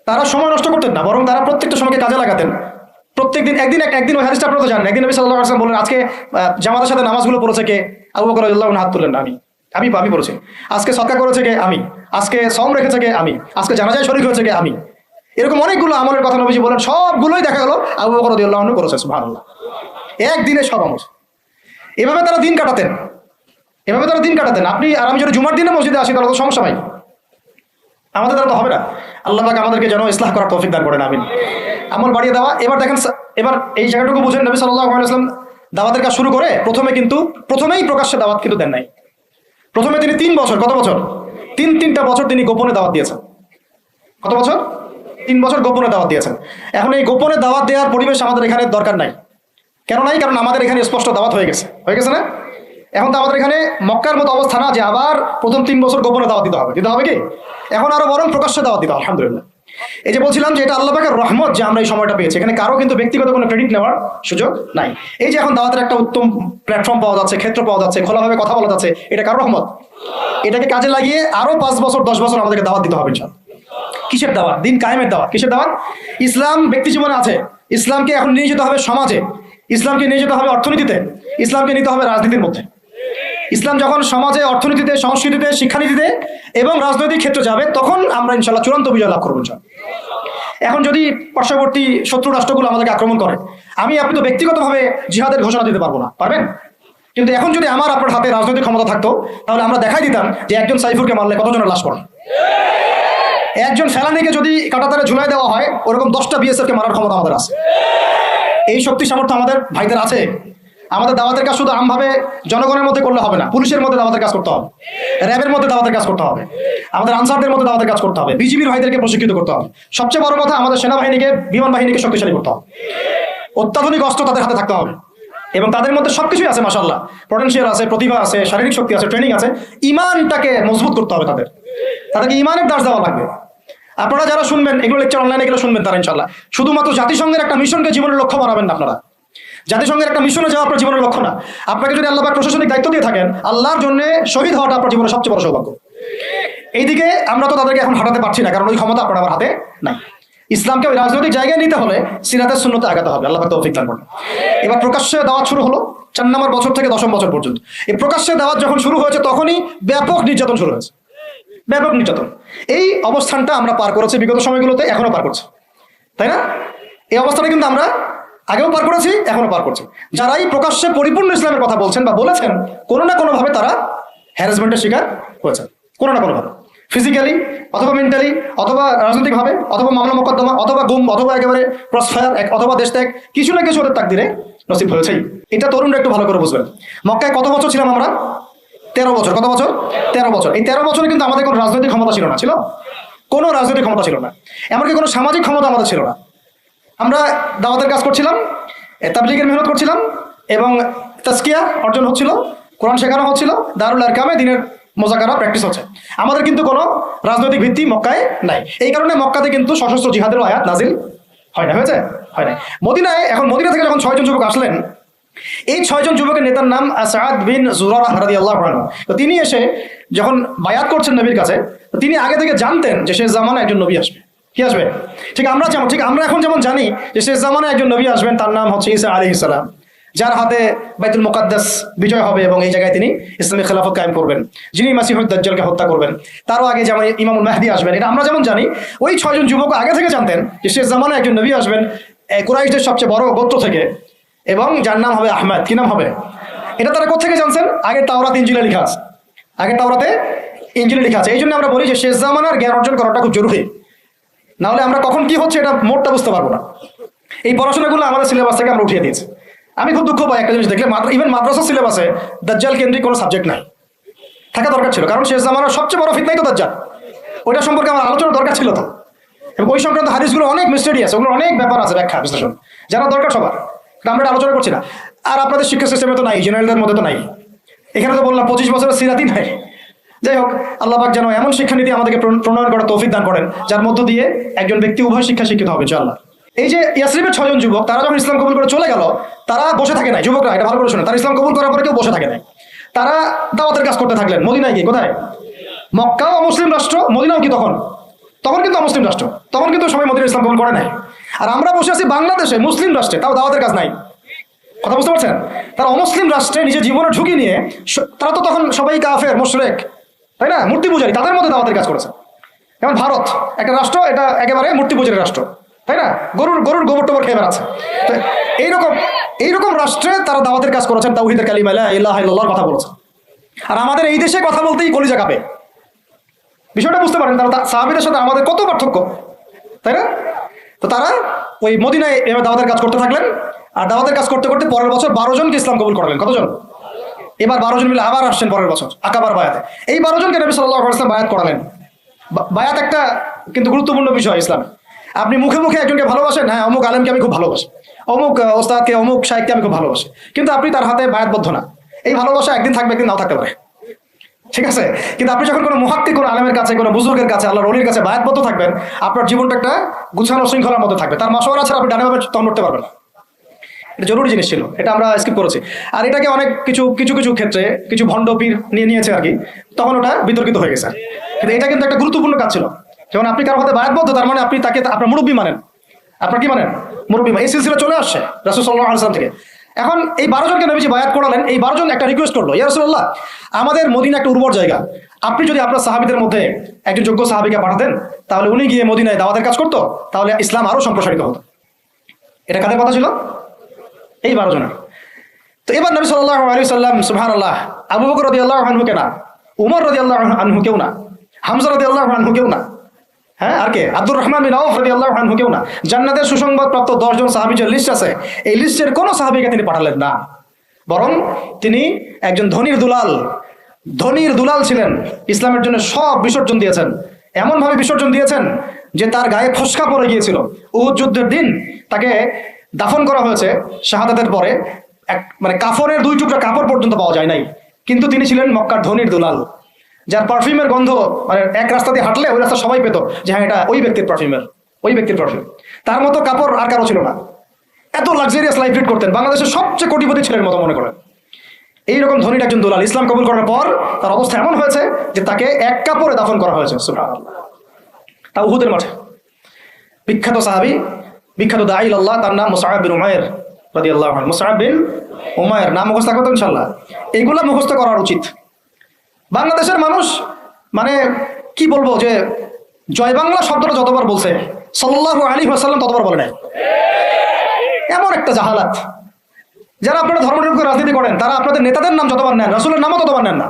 A: তারা সময় নষ্ট করতেন না, বরং তারা প্রত্যেকটা সময়কে কাজে লাগাতেন। প্রত্যেকদিন একদিন ওই হাদিসটা আপনারা তো জানেন, একদিন নবী সাল্লাল্লাহু আলাইহি ওয়াসাল্লাম বললেন, আজকে জামাতের সাথে নামাজগুলো পড়েছে কে? আবু বকর রাদিয়াল্লাহু আনহু হাত তুললেন, আমি পড়েছি। আজকে সদকা করেছে কে? আমি। আজকে সওম রেখেছে কে? আমি। আজকে জানাজায় শরীক হয়েছে কে? আমি। এরকম অনেকগুলো আমলের কথা নবীজি বলেন, সবগুলোই দেখা গেল আবু বকর রাদিয়াল্লাহু আনহু করেছে। সুবহানাল্লাহ, একদিনে সব আমল। এভাবে তারা দিন কাটাতেন। আপনি আর আমি যদি জুমার দিনে মসজিদে আসি তাহলে তো সমস্যা ভাই, আমাদের দ্বারা তো হবে না। আল্লাহ পাক আমাদেরকে যেন ইসলাহ করার তৌফিক দান করেন, আমিন। আমল বাড়িয়ে দেওয়া। এবার দেখেন, এবার এই জায়গাটুকু বুঝেন, নবী সাল্লাল্লাহু আলাইহি ওয়াসাল্লাম দাওয়াতের কাজ শুরু করে প্রথমেই প্রকাশ্যে দাওয়াত কিন্তু দেন নাই। প্রথমে তিনি 3 বছর, কত বছর? তিনটা বছর তিনি গোপনে দাওয়াত দিয়েছেন। কত বছর? 3 বছর গোপনে দাওয়াত দিয়েছেন। এখন এই গোপনে দাওয়াত দেওয়ার পরিবেশ আমাদের এখানে দরকার নাই। কেন নাই? কারণ আমাদের এখানে স্পষ্ট দাওয়াত হয়ে গেছে না? এখন তো আমাদের এখানে মক্কার মতো অবস্থা না যে আবার প্রথম 3 বছর গোপনে দাওয়াত দিতে হবে কি? এখন আরো বরং প্রকাশ্যে দাওয়াত দিতে হবে, আলহামদুলিল্লাহ। এই যে বলছিলাম যে এটা আল্লাহ পাকের রহমত যে আমরা এই সময়টা পেয়েছি, এখানে কারো কিন্তু ব্যক্তিগত কোনো ক্রেডিট নেওয়ার সুযোগ নাই। এই যে এখন দাওয়াতের একটা উত্তম প্ল্যাটফর্ম পাওয়া যাচ্ছে, ক্ষেত্র পাওয়া যাচ্ছে, খোলাভাবে কথা বলা যাচ্ছে, এটা কার রহমত? এটাকে কাজে লাগিয়ে আরো 5 বছর 10 বছর আমাদেরকে দাওয়াত দিতে হবে ইনশাআল্লাহ। কিসের দাওয়াত? দিন কায়েমের দাওয়াত। কিসের দাওয়াত? ইসলাম ব্যক্তি জীবনে আছে, ইসলামকে এখন নিয়ে যেতে হবে সমাজে, ইসলামকে নিয়ে যেতে হবে অর্থনীতিতে, ইসলামকে নিতে হবে রাজনীতির মধ্যে। ইসলাম যখন সমাজে, অর্থনীতিতে, সংস্কৃতিতে, শিক্ষানীতিতে এবং রাজনৈতিক ক্ষেত্রে যাবে, তখন আমরা ইনশাআল্লাহ চূড়ান্ত বিজয় লাভ করবো ইনশাআল্লাহ। এখন যদি পার্শ্ববর্তী শত্রু রাষ্ট্রগুলো আমাদেরকে আক্রমণ করে, আপনি তো ব্যক্তিগতভাবে জিহাদের ঘোষণা দিতে পারবো না, পারবেন? কিন্তু এখন যদি আমার আপনার হাতে রাজনৈতিক ক্ষমতা থাকতো, তাহলে আমরা দেখাই দিতাম যে একজন সাইফুরকে মারলে কতজনের লাশ পড়ে। একজন ফেলানিকে যদি কাঁটাতারে ঝুলাই দেওয়া হয়, ওরকম 10টা বিএসএফকে মারার ক্ষমতা আমাদের আছে। এই শক্তি সামর্থ্য আমাদের ভাইদের আছে। আমাদের দাওয়াতের কাজ শুধু আমভাবে জনগণের মধ্যে করলে হবে না, পুলিশের মধ্যে দাওয়াতের কাজ করতে হবে, র্যাবের মধ্যে দাওয়াতের কাজ করতে হবে, আমাদের আনসারদের মধ্যে দাওয়াতের কাজ করতে হবে, বিজিবির ভাইদেরকে প্রশিক্ষিত করতে হবে। সবচেয়ে বড় কথা, আমাদের সেনাবাহিনীকে, বিমান বাহিনীকে শক্তিশালী করতে হবে। অত্যাধুনিক অস্ত্র তাদের হাতে থাকতে হবে এবং তাদের মধ্যে সবকিছুই আছে মাশাআল্লাহ, পটেনশিয়াল আছে, প্রতিভা আছে, শারীরিক শক্তি আছে, ট্রেনিং আছে। ইমানটাকে মজবুত করতে হবে তাদেরকে ইমানের দাস দেওয়া লাগবে। আপনারা যারা শুনবেন এগুলো লেকচার অনলাইনে গেলে শুনবেন, তারা ইনশাআল্লাহ শুধুমাত্র জাতিসংঘের একটা মিশনকে জীবনের লক্ষ্য বানাবেন না। আপনারা জাতিসংঘের একটা মিশনে যাওয়া আপনার জীবনের লক্ষ্য না। আপনাকে যদি আল্লাহ পাক প্রশাসনিক দায়িত্ব দিয়ে থাকেন, আল্লাহর জন্য শহীদ হওয়াটা আপনার জীবনের সবচেয়ে বড় সৌভাগ্য। এইদিকে আমরা তো তাদেরকে এখন হাঁটাতে পারছি না, কারণ ওই ক্ষমতা আপনার আমার হাতে নাই। ইসলামকে ওই রাজনৈতিক জায়গায় নিতে হলে সিরাতের সুন্নতে আগাতে হবে। আল্লাহ পাক তৌফিক দান করুন। এবার প্রকাশ্যে দাওয়াত শুরু হলো 4 নম্বর বছর থেকে 10ম বছর পর্যন্ত। এই প্রকাশ্যে দাওয়াত যখন শুরু হয়েছে, তখনই ব্যাপক নির্যাতন শুরু হয়েছে, ব্যাপক নির্যাতন। এই অবস্থানটা আমরা পার করেছি বিগত সময়গুলোতে, এখনো পার করছি, তাই না? এই অবস্থাটা কিন্তু আমরা আগেও পার করেছি, এখনো পার করছি। যারাই প্রকাশ্যে পরিপূর্ণ ইসলামের কথা বলছেন বা বলেছেন, কোনো না কোনোভাবে তারা হ্যারাসমেন্টের শিকার হয়েছে, কোনো না কোনোভাবে, ফিজিক্যালি অথবা মেন্টালি অথবা রাজনৈতিকভাবে অথবা মামলা মোকদ্দমা অথবা গুম অথবা একেবারে ক্রসফায়ার অথবা দেশ ত্যাগ, কিছু না কিছু ওদের তাকদিরে নসিব হয়েছেই। এটা তরুণরা একটু ভালো করে বুঝবেন। মক্কায় কত বছর ছিলাম আমরা? 13 বছর। কত বছর? 13 বছর। এই 13 বছরে কিন্তু আমাদের কোনো রাজনৈতিক ক্ষমতা ছিল না, ছিল কোনো রাজনৈতিক ক্ষমতা ছিল না, এমনকি কোনো সামাজিক ক্ষমতা আমাদের ছিল না। আমরা দাওয়াতের কাজ করছিলাম, তাবলীগের মেহনত করছিলাম এবং তাজকিয়া অর্জন হচ্ছিল, কোরআন শেখানো হচ্ছিল, দারুল আরকামে দিনের মোজাকারা প্র্যাকটিস হচ্ছে। আমাদের কিন্তু কোনো রাজনৈতিক ভিত্তি মক্কায় নাই। এই কারণে মক্কাতে কিন্তু সশস্ত্র জিহাদের আয়াত নাজিল হয় না, হয়েছে? হয় না। মদিনায়, এখন মদিনা থেকে যখন 6 জন যুবক আসলেন, এই 6 জন যুবকের নেতার নাম আসাদ বিন জুরারা রাদিয়াল্লাহু আনহু। তো তিনি এসে যখন বায়াত করছেন নবীর কাছে, তো তিনি আগে থেকে জানতেন যে শেষ জামানায় একজন নবী আসবে। কি আসবে? ঠিক আমরা এখন যেমন জানি যে শেষ জামানায় একজন নবী আসবেন, তার নাম হচ্ছে ঈসা আলাইহিস সালাম, যার হাতে বাইতুল মুকাদ্দাস বিজয় হবে এবং এই জায়গায় তিনি ইসলামী খেলাফত কায়েম করবেন, যিনি মাসিহুদ দাজ্জালকে হত্যা করবেন। তারও আগে যেমন ইমামুল মাহদি আসবেন। এটা আমরা যেমন জানি, ওই 6 জন যুবক আগে থেকে জানতেন যে শেষ জামানায় একজন নবী আসবেন কুরাইশদের সবচেয়ে বড় গোত্র থেকে, এবং যার নাম হবে আহমদ। কি নাম হবে? এটা তারা কোথা থেকে জানছেন? আগে তাওরাত ইনজিলে লেখা আছে, আগে তাওরাতে ইনজিলে লেখা আছে। এই জন্য আমরা বলি যে শেষ জামানার জ্ঞান অর্জন করাটা খুব জরুরি, না হলে আমরা কখন কি হচ্ছে এটা মোটটা বুঝতে পারবো না। এই পড়াশোনাগুলো আমাদের সিলেবাস থেকে আমরা উঠিয়ে দিয়েছি। আমি খুব দুঃখ পাই একটা জিনিস দেখলে, ইভেন মাদ্রাসা সিলেবাসে দাজ্জাল কেন্দ্রিক কোনো সাবজেক্ট নাই, থাকা দরকার ছিল, কারণ শেষ জামানার সবচেয়ে বড় ফিতনাই তো দাজ্জাল। ওইটা সম্পর্কে আমার আলোচনা দরকার ছিল তো, এবং ওই সংক্রান্ত হাদিসগুলো অনেক মিস্টেরিয়াস, ওগুলো অনেক ব্যাপার আছে, ব্যাখ্যা বিশ্লেষণ জানা দরকার সবার। আমরা এটা আলোচনা করছি না। আর আপনাদের শিক্ষা সিস্টেমে তো নাই, জেনারেলদের মধ্যে তো নাই। এখানে তো বললাম 25 বছরের সিরাতই নাই। যাই হোক, আল্লাহ পাক যেন এমন শিক্ষানীতি আমাদেরকে প্রণয়ন করার তৌফিক দান করেন, যার মধ্য দিয়ে একজন ব্যক্তি উভয় শিক্ষা শিক্ষিত হবে ইনশাআল্লাহ। এই যে ইয়াসরিবের 6 জন যুবক, তারা যখন ইসলাম কবুল করে চলে গেল, তারা বসে থাকে নাই। যুবকরা এটা ভালো করে শুনে, তারা ইসলাম কবুল করার পরে কেউ বসে থাকে নাই, তারা দাওয়াতের কাজ করতে থাকলেন। মদিনায় কি? কোথায়? মক্কাও অমুসলিম রাষ্ট্র, মদিনাও কি তখন কিন্তু অমুসলিম রাষ্ট্র, তখন কিন্তু সবাই মদিনায় ইসলাম কবুল করে নাই। আর আমরা বসে আছি বাংলাদেশে মুসলিম রাষ্ট্রে, তাও দাওয়াতের কাজ নাই। কথা বুঝতে পারছেন? তারা অমুসলিম রাষ্ট্রে নিজের জীবনের ঝুঁকি নিয়ে, তারা তো তখন সবাই কাফের, মুশরিক, তাই না, মূর্তি পূজারী, তাদের মধ্যে দাওয়াতের কাজ করেছে। যেমন ভারত একটা রাষ্ট্র, এটা একেবারে মূর্তি পূজারী রাষ্ট্র, তাই না, গরুর গোবর টোবর খেয়ে বেড়াচ্ছে। তো এইরকম রাষ্ট্রে তারা দাওয়াতের কাজ করেছেন, তাওহীদের কালিমা লা ইলাহা ইল্লাল্লাহর কথা বলেছেন। আর আমাদের এই দেশে কথা বলতেই কলিজা কাঁপে। বিষয়টা বুঝতে পারেন, তারা সাহাবীদের সাথে আমাদের কত পার্থক্য, তাই না? তো তারা ওই মদিনায় এবার দাওয়াতের কাজ করতে থাকলেন। আর দাওয়াতের কাজ করতে করতে পরের বছর 12 জনকে ইসলাম কবুল করালেন। কতজন? এবার 12 জন মিলে আবার আসছেন পরের বছর আকাবার বায়াতে। এই 12 জনকে নবী সাল্লাল্লাহু আলাইহি ওয়াসাল্লাম বায়াত করালেন। বায়াত একটা কিন্তু গুরুত্বপূর্ণ বিষয় ইসলামে। আপনি মুখে মুখে একজনকে ভালোবাসেন, হ্যাঁ অমুক আলেমকে আমি খুব ভালোবাসি, অমুক ওস্তাদকে, অমুক শাইখকে আমি খুব ভালোবাসি, কিন্তু আপনি তার হাতে বায়াতবদ্ধ না। এই ভালোবাসা একদিন থাকবে, একদিন নাও থাকতে পারে, ঠিক আছে? কিন্তু আপনি যখন কোনো মুহাক্কিক, কোনো আলেমের কাছে, কোনো বুজুর্গের কাছে, আল্লাহর ওলির কাছে বায়াতবদ্ধ থাকবেন, আপনার জীবনটা একটা গুছানো শৃঙ্খলার মধ্যে থাকবে। তার মাশওয়ারা ছাড়া আপনি ডানে ভাবে তখন উঠতে পারবেন না। এটা জরুরি জিনিস ছিল, এটা আমরা স্কিপ করেছি। আর এটাকে অনেক কিছু কিছু কিছু ক্ষেত্রে কিছু ভণ্ড পীর নিয়ে নিয়েছে আর কি, তখন ওটা বিতর্কিত হয়ে গেছে। কিন্তু এটা কিন্তু একটা গুরুত্বপূর্ণ কাজ ছিল। যেমন আপনি কারো হাতে বায়াতবদ্ধ, তার মানে আপনি তাকে আপনার মুরব্বী মানেন। আপনার কি মানেন? মুরব্বী। এই সিলসিলা চলে আসছে রাসূল সাল্লাল্লাহু আলাইহি ওয়াসাল্লাম থেকে। এখন এই 12 জনকে নবীজি বায়াত করালেন। এই 12 জন একটা রিকোয়েস্ট করলো, ইয়া রাসূলুল্লাহ, আমাদের মদিনা একটা উর্বর জায়গা, আপনি যদি আপনার সাহাবীদের মধ্যে একজন যোগ্য সাহাবীকে পাঠাতেন, তাহলে উনি গিয়ে মদিনায় দাওয়াতের কাজ করতো, তাহলে ইসলাম আরো সম্প্রসারিত হতো। এটা কাদের কথা ছিল? এই 12 জনের। তো এবার নবী সাল্লাল্লাহু আলাইহি ওয়াসাল্লাম, সুবহানাল্লাহ, আবু বকর রাদিয়াল্লাহু আনহু কে না, উমর রাদিয়াল্লাহু আনহু কেউ না, হামজা রাদিয়াল্লাহু আনহু কেউ না, হ্যাঁ আর কে, আব্দুর রহমান বিন আউফ রাদিয়াল্লাহু আনহু কেউ না। জান্নাতের সুসংবাদ প্রাপ্ত 10 জন সাহাবীর যে লিস্ট আছে, এই লিস্টের কোনো সাহাবীকে তিনি পাঠালেন না, বরং তিনি একজন ধনীর দুলাল ছিলেন। ইসলামের জন্য সব বিসর্জন দিয়েছেন, এমন ভাবে বিসর্জন দিয়েছেন যে তার গায়ে ফসকা পড়ে গিয়েছিল। উহুদ যুদ্ধের দিন তাকে দাফন করা হয়েছে শাহাদাতের পরে, মানে কাফনের 2 টুকরা কাপড় পর্যন্ত পাওয়া যায় নাই। কিন্তু তিনি ছিলেন মক্কার ধনীর দুলাল, যার পারফিউমের গন্ধ মানে এক রাস্তা দিয়ে হাঁটলে ওই রাস্তা সবাই পেত যে হ্যাঁ এটা ওই ব্যক্তির পারফিউম। তার মতো কাপড় আর কারো ছিল না। এত লাক্সারিয়াস লাইফ লিড করতেন, বাংলাদেশের সবচেয়ে কোটিপতি ছেলের মতো মনে করেন। এইরকম ধনীর একজন দুলাল ইসলাম কবুল করার পর তার অবস্থা এমন হয়েছে যে তাকে এক কাপড়ে দাফন করা হয়েছে, সুবহানাল্লাহ, তা উহুদের মাঠে। বিখ্যাত সাহাবী, বিখ্যাত দাঈ আল্লাহ, তার নাম মুসআব বিন উমাইর রাদিয়াল্লাহু আনহু। মুসআব বিন উমাইর নাম মুখস্থ করতে ইনশাআল্লাহ, এইগুলা মুখস্থ করা উচিত। বাংলাদেশের মানুষ মানে কি বলবো, যে জয় বাংলা শব্দটা যতবার বলছে সাল্লাল্লাহু আলাইহি ওয়াসাল্লাম ততবার বলে নাই। এমন একটা জাহালাত। যারা আপনারা ধর্মনিরপেক্ষ রাজনীতি করেন, তারা আপনাদের নেতাদের নাম যতবার নেন, রাসূলের নামও ততবার নেন না।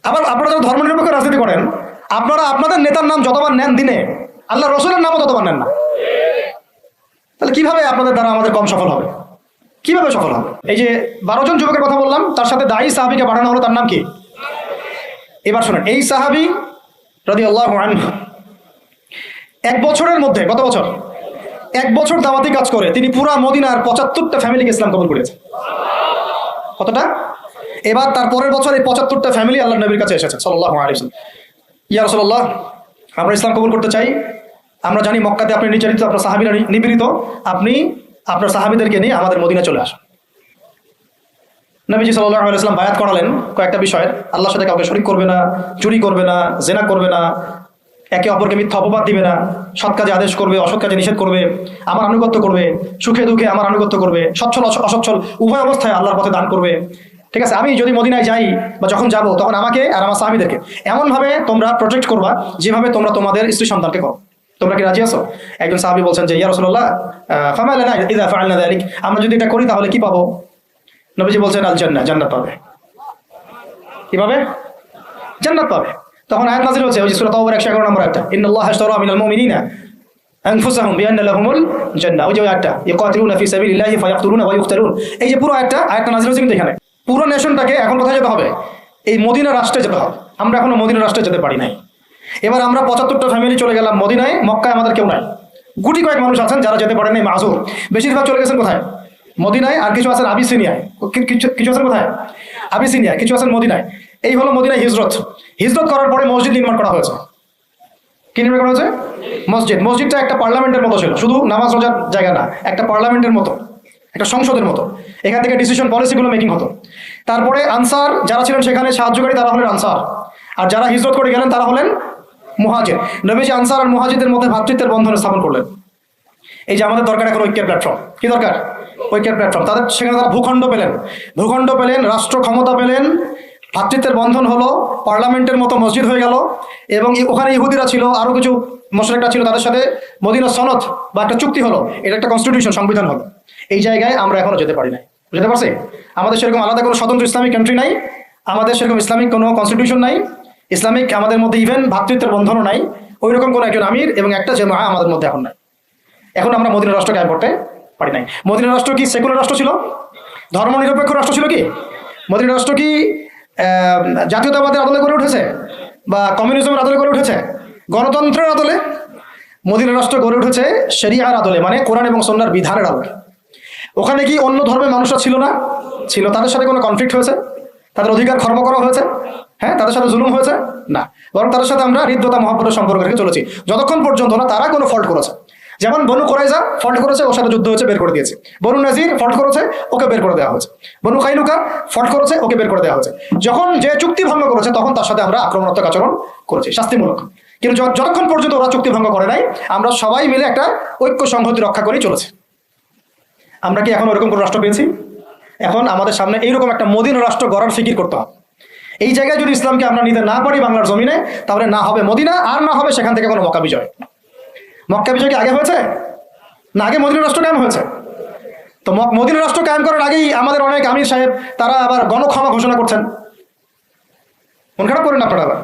A: আবার আপনারা যারা ধর্মনিরপেক্ষ রাজনীতি করেন, আপনারা আপনাদের নেতার নাম যতবার নেন দিনে, আল্লাহ রসুলের নামও ততবার নেন না। তাহলে কিভাবে আপনাদের দ্বারা আমাদের কম সফল হবে? কিভাবে সফল হবে? এই যে 12 জন যুবকের কথা বললাম, তার সাথে দায়ী সাহাবীকে পাঠানো হলো, তার নাম কি? এবার শোনেন, এই সাহাবী রাদিয়াল্লাহু আনহু 1 বছরের মধ্যে, গত বছর 1 বছর দাওয়াতি কাজ করে তিনি পুরা মদিনার 75টা ফ্যামিলিকে ইসলাম কবুল করেছেন। কতটা? এবার তার পরের বছর এই 75টা ফ্যামিলি আল্লাহর নবীর কাছে এসেছে সাল্লাল্লাহু আলাইহি ওয়াসাল্লাম, ইয়া রাসূলুল্লাহ, আমরা ইসলাম কবুল করতে চাই। আমরা জানি মক্কাতে আপনি নির্যাতিত, আপনার সাহাবীরা নিপীড়িত, আপনি আপনার সাহাবীদেরকে নিয়ে আমাদের মদিনা চলে আসুন। নবীজি সাল্লাল্লাহু আলাইহি ওয়াসাল্লাম বায়াত করালেন কয়েকটা বিষয়ের, আল্লাহর সাথে কাউকে শরীক করবে না, চুরি করবে না, জিনা করবে না, একে অপরকে মিথ্যা অপবাদ দিবে না, সৎ কাজে আদেশ করবে, অসৎ কাজে নিষেধ করবে, আমার আনুগত্য করবে, সুখে দুঃখে আমার আনুগত্য করবে, সচ্ছল অসচ্ছল উভয় অবস্থায় আল্লাহর পথে দান করবে। ঠিক আছে, আমি যদি মদিনায় যাই বা যখন যাব, তখন আমাকে আর আমার সাহাবীদেরকে এমনভাবে তোমরা প্রোটেক্ট করবা যেভাবে তোমরা তোমাদের স্ত্রী সন্তানকে করো। তোমরা কি রাজি আছো? একজন সাহাবী বলছেন যে ইয়া রাসূলুল্লাহ, ফামা লানা ইযা ফাআলনা যালিক, আমরা যদি এটা করি তাহলে কি পাবো? নবীজি বলছেন আল জান্নাহ, জান্নাত পাবে। কিভাবে? জান্নাত পাবে। তখন আয়াত নাযিল হচ্ছে, ওই যে সূরা তাওবার 111 নম্বর আয়াতটা, ইন্নাল্লাহা আশতারা মিনাল মুমিনিনা আনফুসাহুম বিআন্না লাহুমুল জান্নাহ, ওই যে আয়াতটা, ইয়াকাতিলুনা ফি সাবিলিল্লাহি ফায়াকতুলুনা ওয়া ইউকতালুন। এই যে পুরো আয়াতটা নাযিল হচ্ছে কিন্তু এখানে পুরো নেশনটাকে এখন কোথায় যেতে হবে? এই মদিনা রাষ্ট্রে যেতে হবে। আমরা এখনো মদিনা রাষ্ট্রে যেতে পারি নাই। এবার আমরা 75টা ফ্যামিলি চলে গেলাম মদিনায়, মক্কায় আমাদের কেউ নাই। গুটি কয়েক মানুষ আছেন যারা যেতে পারেন নাই, মাযুর। বেশিরভাগ চলে গেছেন কোথায়? মদিনায়। আর কিছু আছেন আবিসিনিয়ায়, কিছু আছেন কোথায়? আবিসিনিয়ায়, কিছু আছেন মদিনায়। এই হলো মদিনায় হিজরত করার পরে মসজিদ নির্মাণ করা হয়েছে। কি নির্মাণ করা হয়েছে? মসজিদটা একটা পার্লামেন্টের মতো ছিল, শুধু নামাজ রোজার জায়গা না, একটা পার্লামেন্টের মতো, একটা সংসদের মতো। এখান থেকে ডিসিশন পলিসিগুলো মেকিং হতো। তারপরে আনসার যারা ছিলেন সেখানে সাহায্যকারী, তারা হলেন আনসার। আর যারা হিজরত করে গেলেন তারা হলেন মুহাজির। নবীজি আনসার আর মুহাজিরদের মধ্যে ভ্রাতৃত্বের বন্ধন স্থাপন করলেন। এই যে আমাদের দরকার এখন ঐক্যের প্ল্যাটফর্ম। কি দরকার? ঐক্যের প্ল্যাটফর্ম। তাদের সেখানে তারা ভূখণ্ড পেলেন, রাষ্ট্র ক্ষমতা পেলেন, ভ্রাতৃত্বের বন্ধন হলো, পার্লামেন্টের মতো মসজিদ হয়ে গেল। এবং ওখানে ইহুদিরা ছিল, আরো কিছু মুশরিকরা ছিল, তাদের সাথে মদিনা সনদ বা একটা চুক্তি হলো, এটা একটা কনস্টিটিউশন, সংবিধান হলো। এই জায়গায় আমরা এখনো যেতে পারি নাই। বুঝতে পারছি? আমাদের সেরকম আলাদা কোনো স্বতন্ত্র ইসলামিক কান্ট্রি নাই, আমাদের সেরকম ইসলামিক কোনো কনস্টিটিউশন নাই, ইসলামিক আমাদের মধ্যে ইভেন ভ্রাতৃত্বের বন্ধনও নাই। ওই রকম কোনো একজন আমির এবং একটা জামাআহ আমাদের মধ্যে এখন নাই। এখন আমরা মদিনা রাষ্ট্র কায়েম করতে পারি নাই। মদিনা রাষ্ট্র কি সেকুলার রাষ্ট্র ছিল? ধর্মনিরপেক্ষ রাষ্ট্র ছিল কি? মদিনা রাষ্ট্র কি জাতীয়তাবাদের আদলে গড়ে উঠেছে বা কমিউনিজমের আদলে গড়ে উঠেছে? গণতন্ত্রের আদলে? মদিনা রাষ্ট্র গড়ে উঠেছে শরিয়ার আদলে, মানে কোরআন এবং সুন্নাহর বিধানের আদলে। ওখানে কি অন্য ধর্মের মানুষরা ছিল না? ছিল। তাদের সাথে কোনো কনফ্লিক্ট হয়েছে? তাদের অধিকার খর্ব করা হয়েছে? হ্যাঁ, তাদের সাথে জুলুম হয়েছে? না, বরং তাদের সাথে আমরা হৃদ্যতা মহব্বতের সম্পর্ক রেখে চলেছি, যতক্ষণ পর্যন্ত না তারা কোনো ফল্ট করেছে। যেমন বনু কোরাইজা ফল্ট করেছে, ওর সাথে যুদ্ধ হয়েছে, বের করে দিয়েছে। বনু নাজির ফল্ট করেছে, ওকে বের করে দেওয়া হয়েছে। বনু কাইনুকা ফল্ট করেছে, ওকে বের করে দেওয়া হয়েছে। যখন যে চুক্তি ভঙ্গ করেছে তখন তার সাথে আমরা আক্রমণাত্মক আচরণ করেছি, শাস্তিমূলক। কিন্তু যতক্ষণ পর্যন্ত ওরা চুক্তি ভঙ্গ করে নাই, আমরা সবাই মিলে একটা ঐক্য সংহতি রক্ষা করেই চলেছে। আমরা কি এখন ওরকম কোনো রাষ্ট্র পেয়েছি? এখন আমাদের সামনে এইরকম একটা মদিনা রাষ্ট্র গড়ার ফিকির করতে হবে। এই জায়গায় যদি ইসলামকে আমরা নিতে না পারি বাংলার জমিনে, তাহলে না হবে মদিনা, আর না হবে সেখান থেকে কোনো মক্কা বিজয়। মক্কা বিজয় কি আগে হয়েছে না আগে মদিনা রাষ্ট্র কায়েম হয়েছে? তো মদিনা রাষ্ট্র কায়েম করার আগেই আমাদের অনেক আমির সাহেব তারা আবার গণক্ষমা ঘোষণা করছেন। মন খারাপ করেন আপনারা আবার?